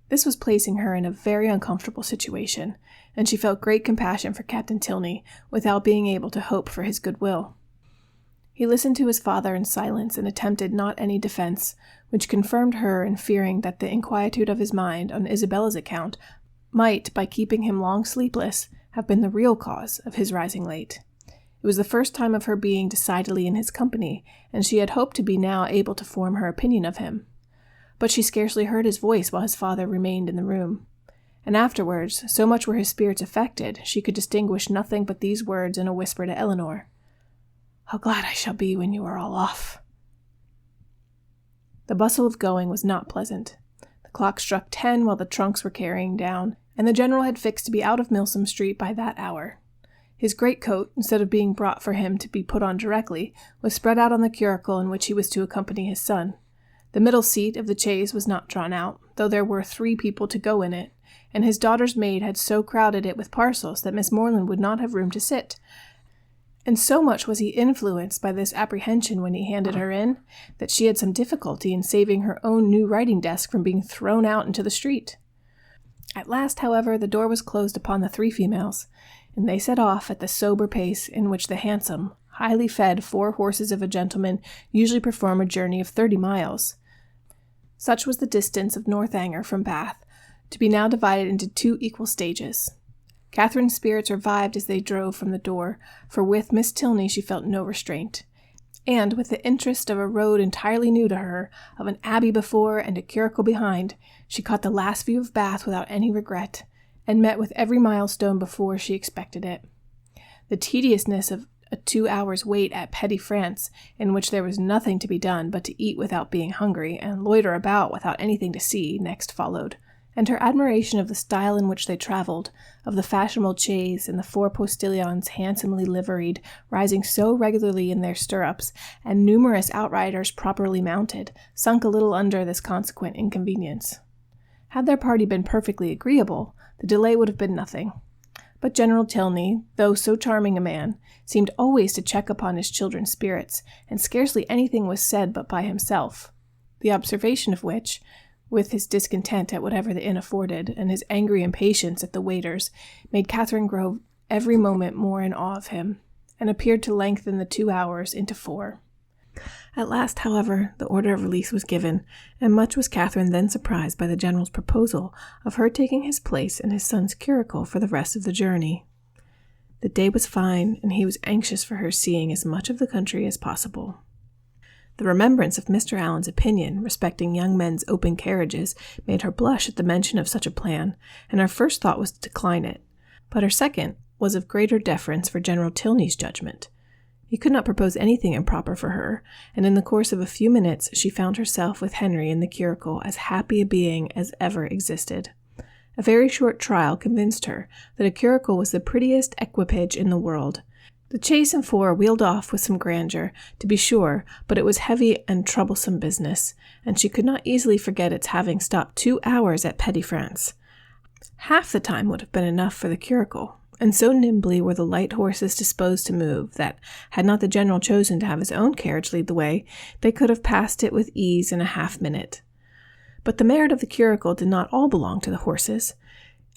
This was placing her in a very uncomfortable situation, and she felt great compassion for Captain Tilney without being able to hope for his goodwill. He listened to his father in silence and attempted not any defense, which confirmed her in fearing that the inquietude of his mind on Isabella's account might, by keeping him long sleepless, have been the real cause of his rising late. It was the first time of her being decidedly in his company, and she had hoped to be now able to form her opinion of him. But she scarcely heard his voice while his father remained in the room. And afterwards, so much were his spirits affected, she could distinguish nothing but these words in a whisper to Elinor: "How glad I shall be when you are all off." The bustle of going was not pleasant. The clock struck 10 while the trunks were carrying down, and the general had fixed to be out of Milsom Street by that hour. His greatcoat, instead of being brought for him to be put on directly, was spread out on the curricle in which he was to accompany his son. The middle seat of the chaise was not drawn out, though there were 3 people to go in it, and his daughter's maid had so crowded it with parcels that Miss Morland would not have room to sit. And so much was he influenced by this apprehension when he handed her in, that she had some difficulty in saving her own new writing desk from being thrown out into the street. At last, however, the door was closed upon the 3 females, and they set off at the sober pace in which the handsome, highly fed 4 horses of a gentleman usually perform a journey of 30 miles. Such was the distance of Northanger from Bath, to be now divided into 2 equal stages. Catherine's spirits revived as they drove from the door, for with Miss Tilney she felt no restraint, and with the interest of a road entirely new to her, of an abbey before and a curricle behind, she caught the last view of Bath without any regret, and met with every milestone before she expected it. The tediousness of a 2 hours' wait at Petty France, in which there was nothing to be done but to eat without being hungry and loiter about without anything to see, next followed, and her admiration of the style in which they traveled, of the fashionable chaise and the 4 postilions handsomely liveried, rising so regularly in their stirrups, and numerous outriders properly mounted, sunk a little under this consequent inconvenience. Had their party been perfectly agreeable, the delay would have been nothing. But General Tilney, though so charming a man, seemed always to check upon his children's spirits, and scarcely anything was said but by himself, the observation of which, with his discontent at whatever the inn afforded, and his angry impatience at the waiters, made Catherine grow every moment more in awe of him, and appeared to lengthen the 2 hours into 4. At last, however, the order of release was given, and much was Catherine then surprised by the general's proposal of her taking his place in his son's curricle for the rest of the journey. The day was fine, and he was anxious for her seeing as much of the country as possible. The remembrance of Mr. Allen's opinion respecting young men's open carriages made her blush at the mention of such a plan, and her first thought was to decline it, but her second was of greater deference for General Tilney's judgment. He could not propose anything improper for her, and in the course of a few minutes she found herself with Henry in the curricle as happy a being as ever existed. A very short trial convinced her that a curricle was the prettiest equipage in the world. The chaise and 4 wheeled off with some grandeur, to be sure, but it was heavy and troublesome business, and she could not easily forget its having stopped 2 hours at Petty France. Half the time would have been enough for the curricle, and so nimbly were the light horses disposed to move that, had not the general chosen to have his own carriage lead the way, they could have passed it with ease in a half-minute. But the merit of the curricle did not all belong to the horses.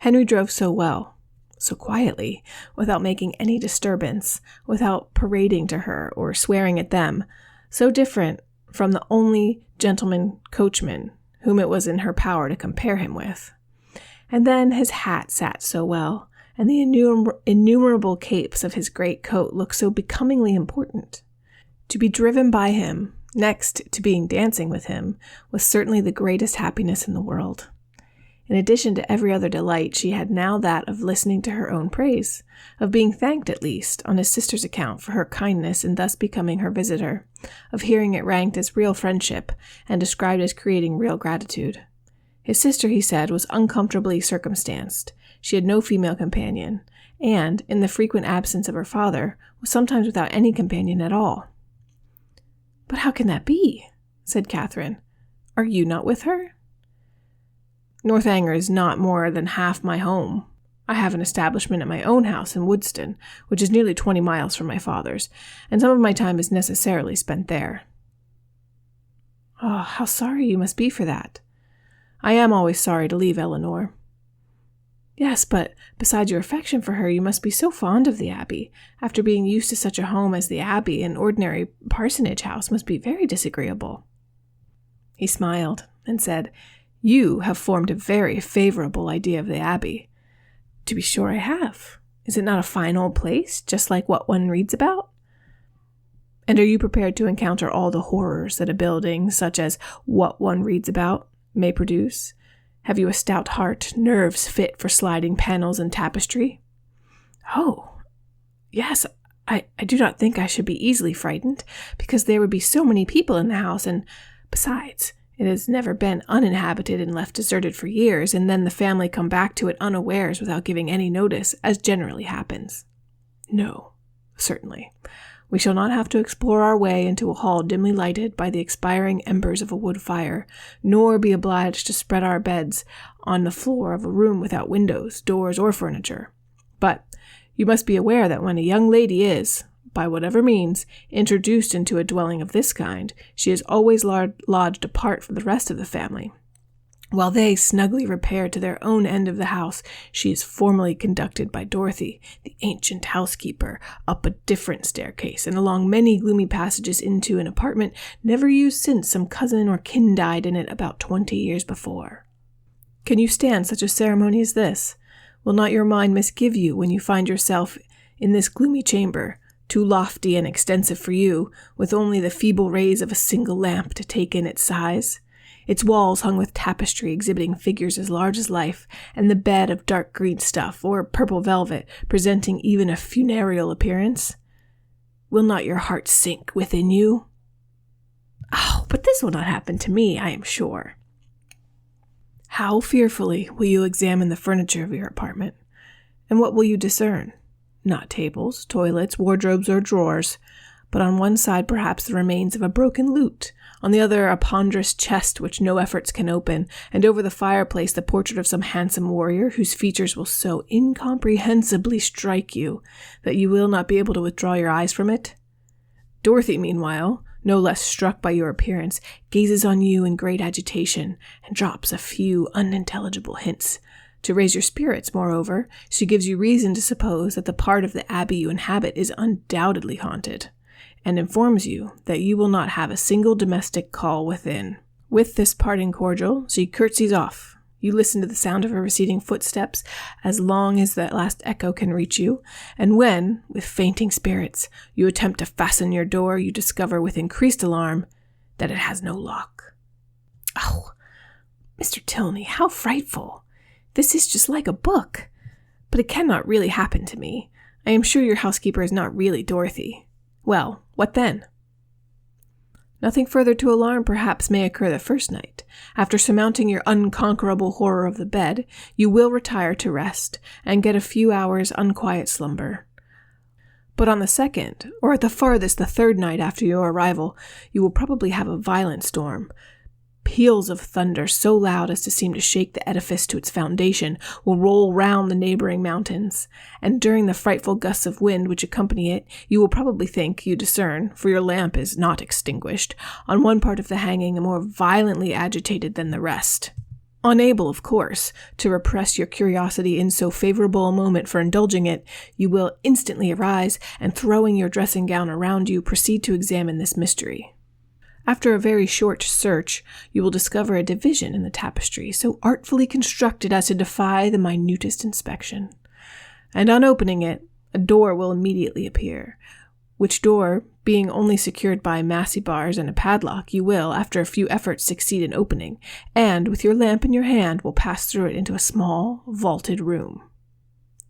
Henry drove so well, so quietly, without making any disturbance, without parading to her or swearing at them, so different from the only gentleman coachman whom it was in her power to compare him with. And then his hat sat so well, and the innumerable capes of his great coat looked so becomingly important. To be driven by him, next to being dancing with him, was certainly the greatest happiness in the world. In addition to every other delight, she had now that of listening to her own praise, of being thanked at least on his sister's account for her kindness in thus becoming her visitor, of hearing it ranked as real friendship and described as creating real gratitude. His sister, he said, was uncomfortably circumstanced. She had no female companion, and, in the frequent absence of her father, was sometimes without any companion at all. "But how can that be?" said Catherine. "Are you not with her?" "Northanger is not more than half my home. I have an establishment at my own house in Woodston, which is nearly 20 miles from my father's, and some of my time is necessarily spent there." "Oh, how sorry you must be for that." "I am always sorry to leave Eleanor." "Yes, but besides your affection for her, you must be so fond of the Abbey. After being used to such a home as the Abbey, an ordinary parsonage house must be very disagreeable." He smiled and said, "You have formed a very favorable idea of the Abbey." "To be sure I have. Is it not a fine old place, just like what one reads about?" "And are you prepared to encounter all the horrors that a building, such as what one reads about, may produce? Have you a stout heart, nerves fit for sliding panels and tapestry?" "Oh, yes, I do not think I should be easily frightened, because there would be so many people in the house, and besides, it has never been uninhabited and left deserted for years, and then the family come back to it unawares without giving any notice, as generally happens." "No, certainly. We shall not have to explore our way into a hall dimly lighted by the expiring embers of a wood fire, nor be obliged to spread our beds on the floor of a room without windows, doors, or furniture. But you must be aware that when a young lady is, by whatever means, introduced into a dwelling of this kind, she is always lodged apart from the rest of the family. While they snugly repair to their own end of the house, she is formally conducted by Dorothy, the ancient housekeeper, up a different staircase, and along many gloomy passages into an apartment never used since some cousin or kin died in it about 20 years before. Can you stand such a ceremony as this? Will not your mind misgive you when you find yourself in this gloomy chamber, too lofty and extensive for you, with only the feeble rays of a single lamp to take in its size? Its walls hung with tapestry exhibiting figures as large as life, and the bed of dark green stuff or purple velvet presenting even a funereal appearance? Will not your heart sink within you? Oh, but this will not happen to me, I am sure. How fearfully will you examine the furniture of your apartment, and what will you discern? Not tables, toilets, wardrobes, or drawers, but on one side perhaps the remains of a broken lute, on the other a ponderous chest which no efforts can open, and over the fireplace the portrait of some handsome warrior whose features will so incomprehensibly strike you that you will not be able to withdraw your eyes from it. Dorothy, meanwhile, no less struck by your appearance, gazes on you in great agitation, and drops a few unintelligible hints. To raise your spirits, moreover, she gives you reason to suppose that the part of the abbey you inhabit is undoubtedly haunted, and informs you that you will not have a single domestic call within. With this parting cordial, she curtsies off. You listen to the sound of her receding footsteps as long as that last echo can reach you, and when, with fainting spirits, you attempt to fasten your door, you discover with increased alarm that it has no lock. Oh, Mr. Tilney, how frightful! This is just like a book. But it cannot really happen to me. I am sure your housekeeper is not really Dorothy. Well, what then? Nothing further to alarm perhaps may occur the first night. After surmounting your unconquerable horror of the bed, you will retire to rest, and get a few hours' unquiet slumber. But on the second, or at the farthest the third night after your arrival, you will probably have a violent storm. Peals of thunder so loud as to seem to shake the edifice to its foundation will roll round the neighboring mountains, and during the frightful gusts of wind which accompany it, you will probably think you discern, for your lamp is not extinguished, on one part of the hanging a more violently agitated than the rest. Unable, of course, to repress your curiosity in so favorable a moment for indulging it, you will instantly arise, and throwing your dressing gown around you, proceed to examine this mystery. After a very short search, you will discover a division in the tapestry so artfully constructed as to defy the minutest inspection. And on opening it, a door will immediately appear, which door, being only secured by massy bars and a padlock, you will, after a few efforts, succeed in opening, and, with your lamp in your hand, will pass through it into a small, vaulted room.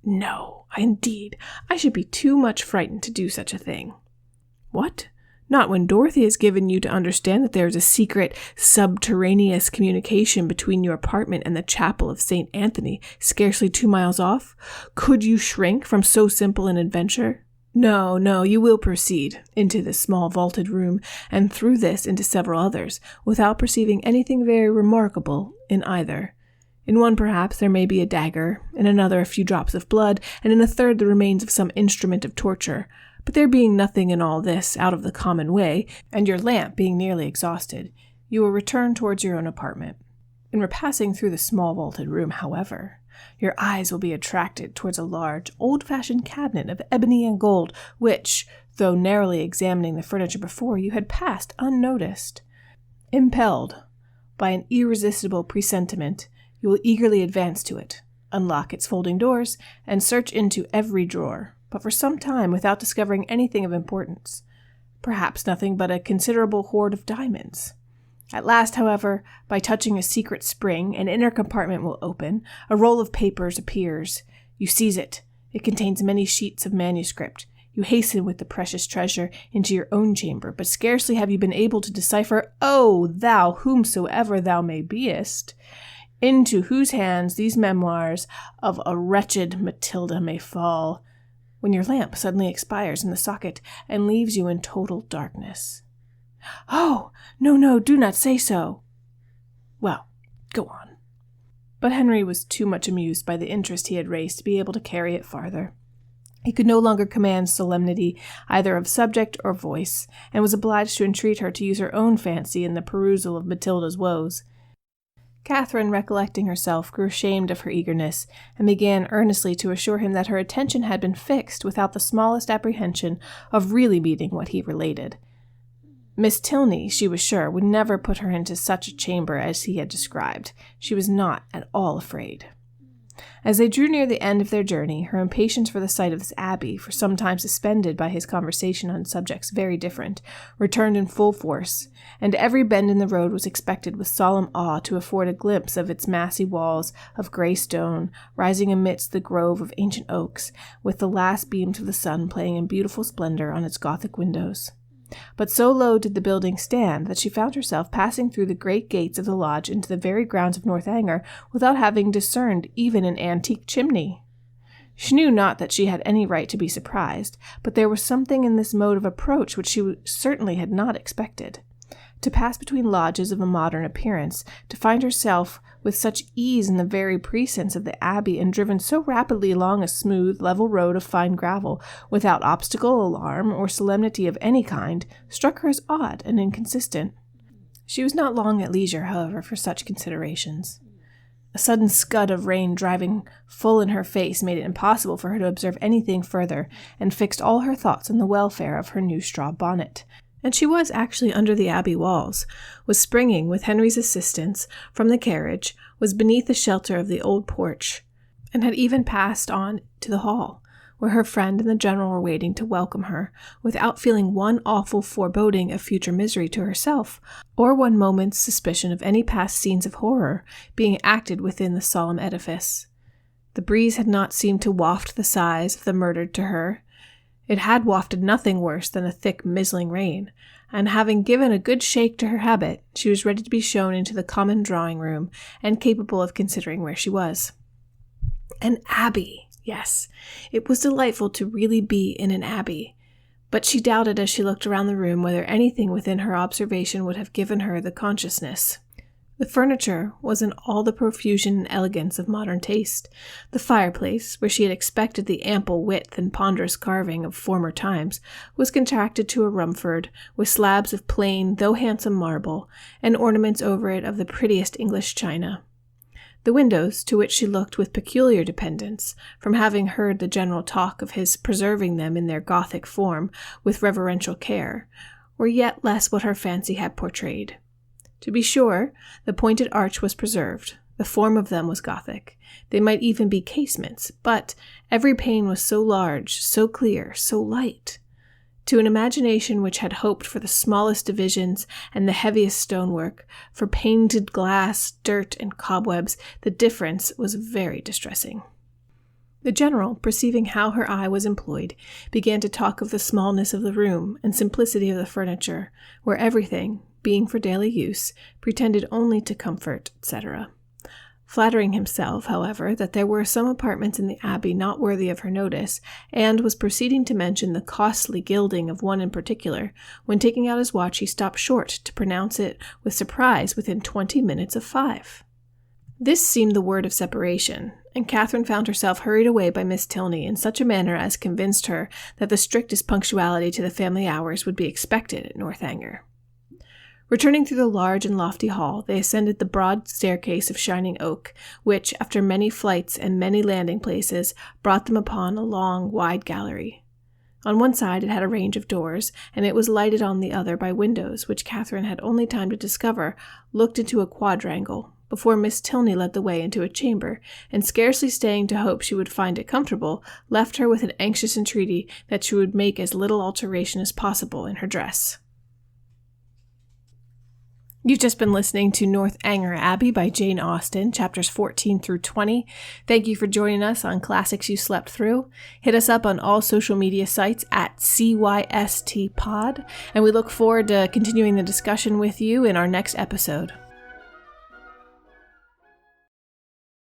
No, indeed, I should be too much frightened to do such a thing. What? Not when Dorothy has given you to understand that there is a secret, subterraneous communication between your apartment and the chapel of St. Anthony, scarcely 2 miles off? Could you shrink from so simple an adventure? No, you will proceed into this small vaulted room, and through this into several others, without perceiving anything very remarkable in either. In one, perhaps, there may be a dagger, in another a few drops of blood, and in a third the remains of some instrument of torture. But there being nothing in all this out of the common way, and your lamp being nearly exhausted, you will return towards your own apartment. In repassing through the small vaulted room, however, your eyes will be attracted towards a large, old-fashioned cabinet of ebony and gold, which, though narrowly examining the furniture before you, had passed unnoticed. Impelled by an irresistible presentiment, you will eagerly advance to it, unlock its folding doors, and search into every drawer, but for some time without discovering anything of importance. Perhaps nothing but a considerable hoard of diamonds. At last, however, by touching a secret spring, an inner compartment will open, a roll of papers appears. You seize it. It contains many sheets of manuscript. You hasten with the precious treasure into your own chamber, but scarcely have you been able to decipher, "O thou, whomsoever thou may beest, into whose hands these memoirs of a wretched Matilda may fall," when your lamp suddenly expires in the socket and leaves you in total darkness. "Oh, no, do not say so." "Well, go on." But Henry was too much amused by the interest he had raised to be able to carry it farther. He could no longer command solemnity either of subject or voice, and was obliged to entreat her to use her own fancy in the perusal of Matilda's woes. Catherine, recollecting herself, grew ashamed of her eagerness, and began earnestly to assure him that her attention had been fixed without the smallest apprehension of really meeting what he related. Miss Tilney, she was sure, would never put her into such a chamber as he had described. She was not at all afraid. As they drew near the end of their journey, her impatience for the sight of this abbey, for some time suspended by his conversation on subjects very different, returned in full force, and every bend in the road was expected with solemn awe to afford a glimpse of its massy walls of grey stone, rising amidst the grove of ancient oaks, with the last beams of the sun playing in beautiful splendor on its Gothic windows. But so low did the building stand that she found herself passing through the great gates of the lodge into the very grounds of Northanger without having discerned even an antique chimney. She knew not that she had any right to be surprised, but there was something in this mode of approach which she certainly had not expected. To pass between lodges of a modern appearance, to find herself with such ease in the very precincts of the abbey, and driven so rapidly along a smooth, level road of fine gravel, without obstacle, alarm, or solemnity of any kind, struck her as odd and inconsistent. She was not long at leisure, however, for such considerations. A sudden scud of rain driving full in her face made it impossible for her to observe anything further, and fixed all her thoughts on the welfare of her new straw bonnet. And she was actually under the abbey walls, was springing, with Henry's assistance, from the carriage, was beneath the shelter of the old porch, and had even passed on to the hall, where her friend and the general were waiting to welcome her, without feeling one awful foreboding of future misery to herself, or one moment's suspicion of any past scenes of horror being acted within the solemn edifice. The breeze had not seemed to waft the sighs of the murdered to her. It had wafted nothing worse than a thick, mizzling rain, and having given a good shake to her habit, she was ready to be shown into the common drawing-room, and capable of considering where she was. An abbey! Yes, it was delightful to really be in an abbey, but she doubted as she looked around the room whether anything within her observation would have given her the consciousness. The furniture was in all the profusion and elegance of modern taste. The fireplace, where she had expected the ample width and ponderous carving of former times, was contracted to a Rumford, with slabs of plain though handsome marble, and ornaments over it of the prettiest English china. The windows, to which she looked with peculiar dependence, from having heard the general talk of his preserving them in their Gothic form with reverential care, were yet less what her fancy had portrayed. To be sure, the pointed arch was preserved. The form of them was Gothic. They might even be casements, but every pane was so large, so clear, so light. To an imagination which had hoped for the smallest divisions and the heaviest stonework, for painted glass, dirt, and cobwebs, the difference was very distressing. The general, perceiving how her eye was employed, began to talk of the smallness of the room and simplicity of the furniture, where everything, being for daily use, pretended only to comfort, etc. Flattering himself, however, that there were some apartments in the abbey not worthy of her notice, and was proceeding to mention the costly gilding of one in particular, when taking out his watch he stopped short to pronounce it with surprise within 20 minutes of 5. This seemed the word of separation, and Catherine found herself hurried away by Miss Tilney in such a manner as convinced her that the strictest punctuality to the family hours would be expected at Northanger. Returning through the large and lofty hall, they ascended the broad staircase of shining oak, which, after many flights and many landing places, brought them upon a long, wide gallery. On one side it had a range of doors, and it was lighted on the other by windows, which Catherine had only time to discover looked into a quadrangle, before Miss Tilney led the way into a chamber, and scarcely staying to hope she would find it comfortable, left her with an anxious entreaty that she would make as little alteration as possible in her dress. You've just been listening to Northanger Abbey by Jane Austen, chapters 14 through 20. Thank you for joining us on Classics You Slept Through. Hit us up on all social media sites at CYSTpod, and we look forward to continuing the discussion with you in our next episode.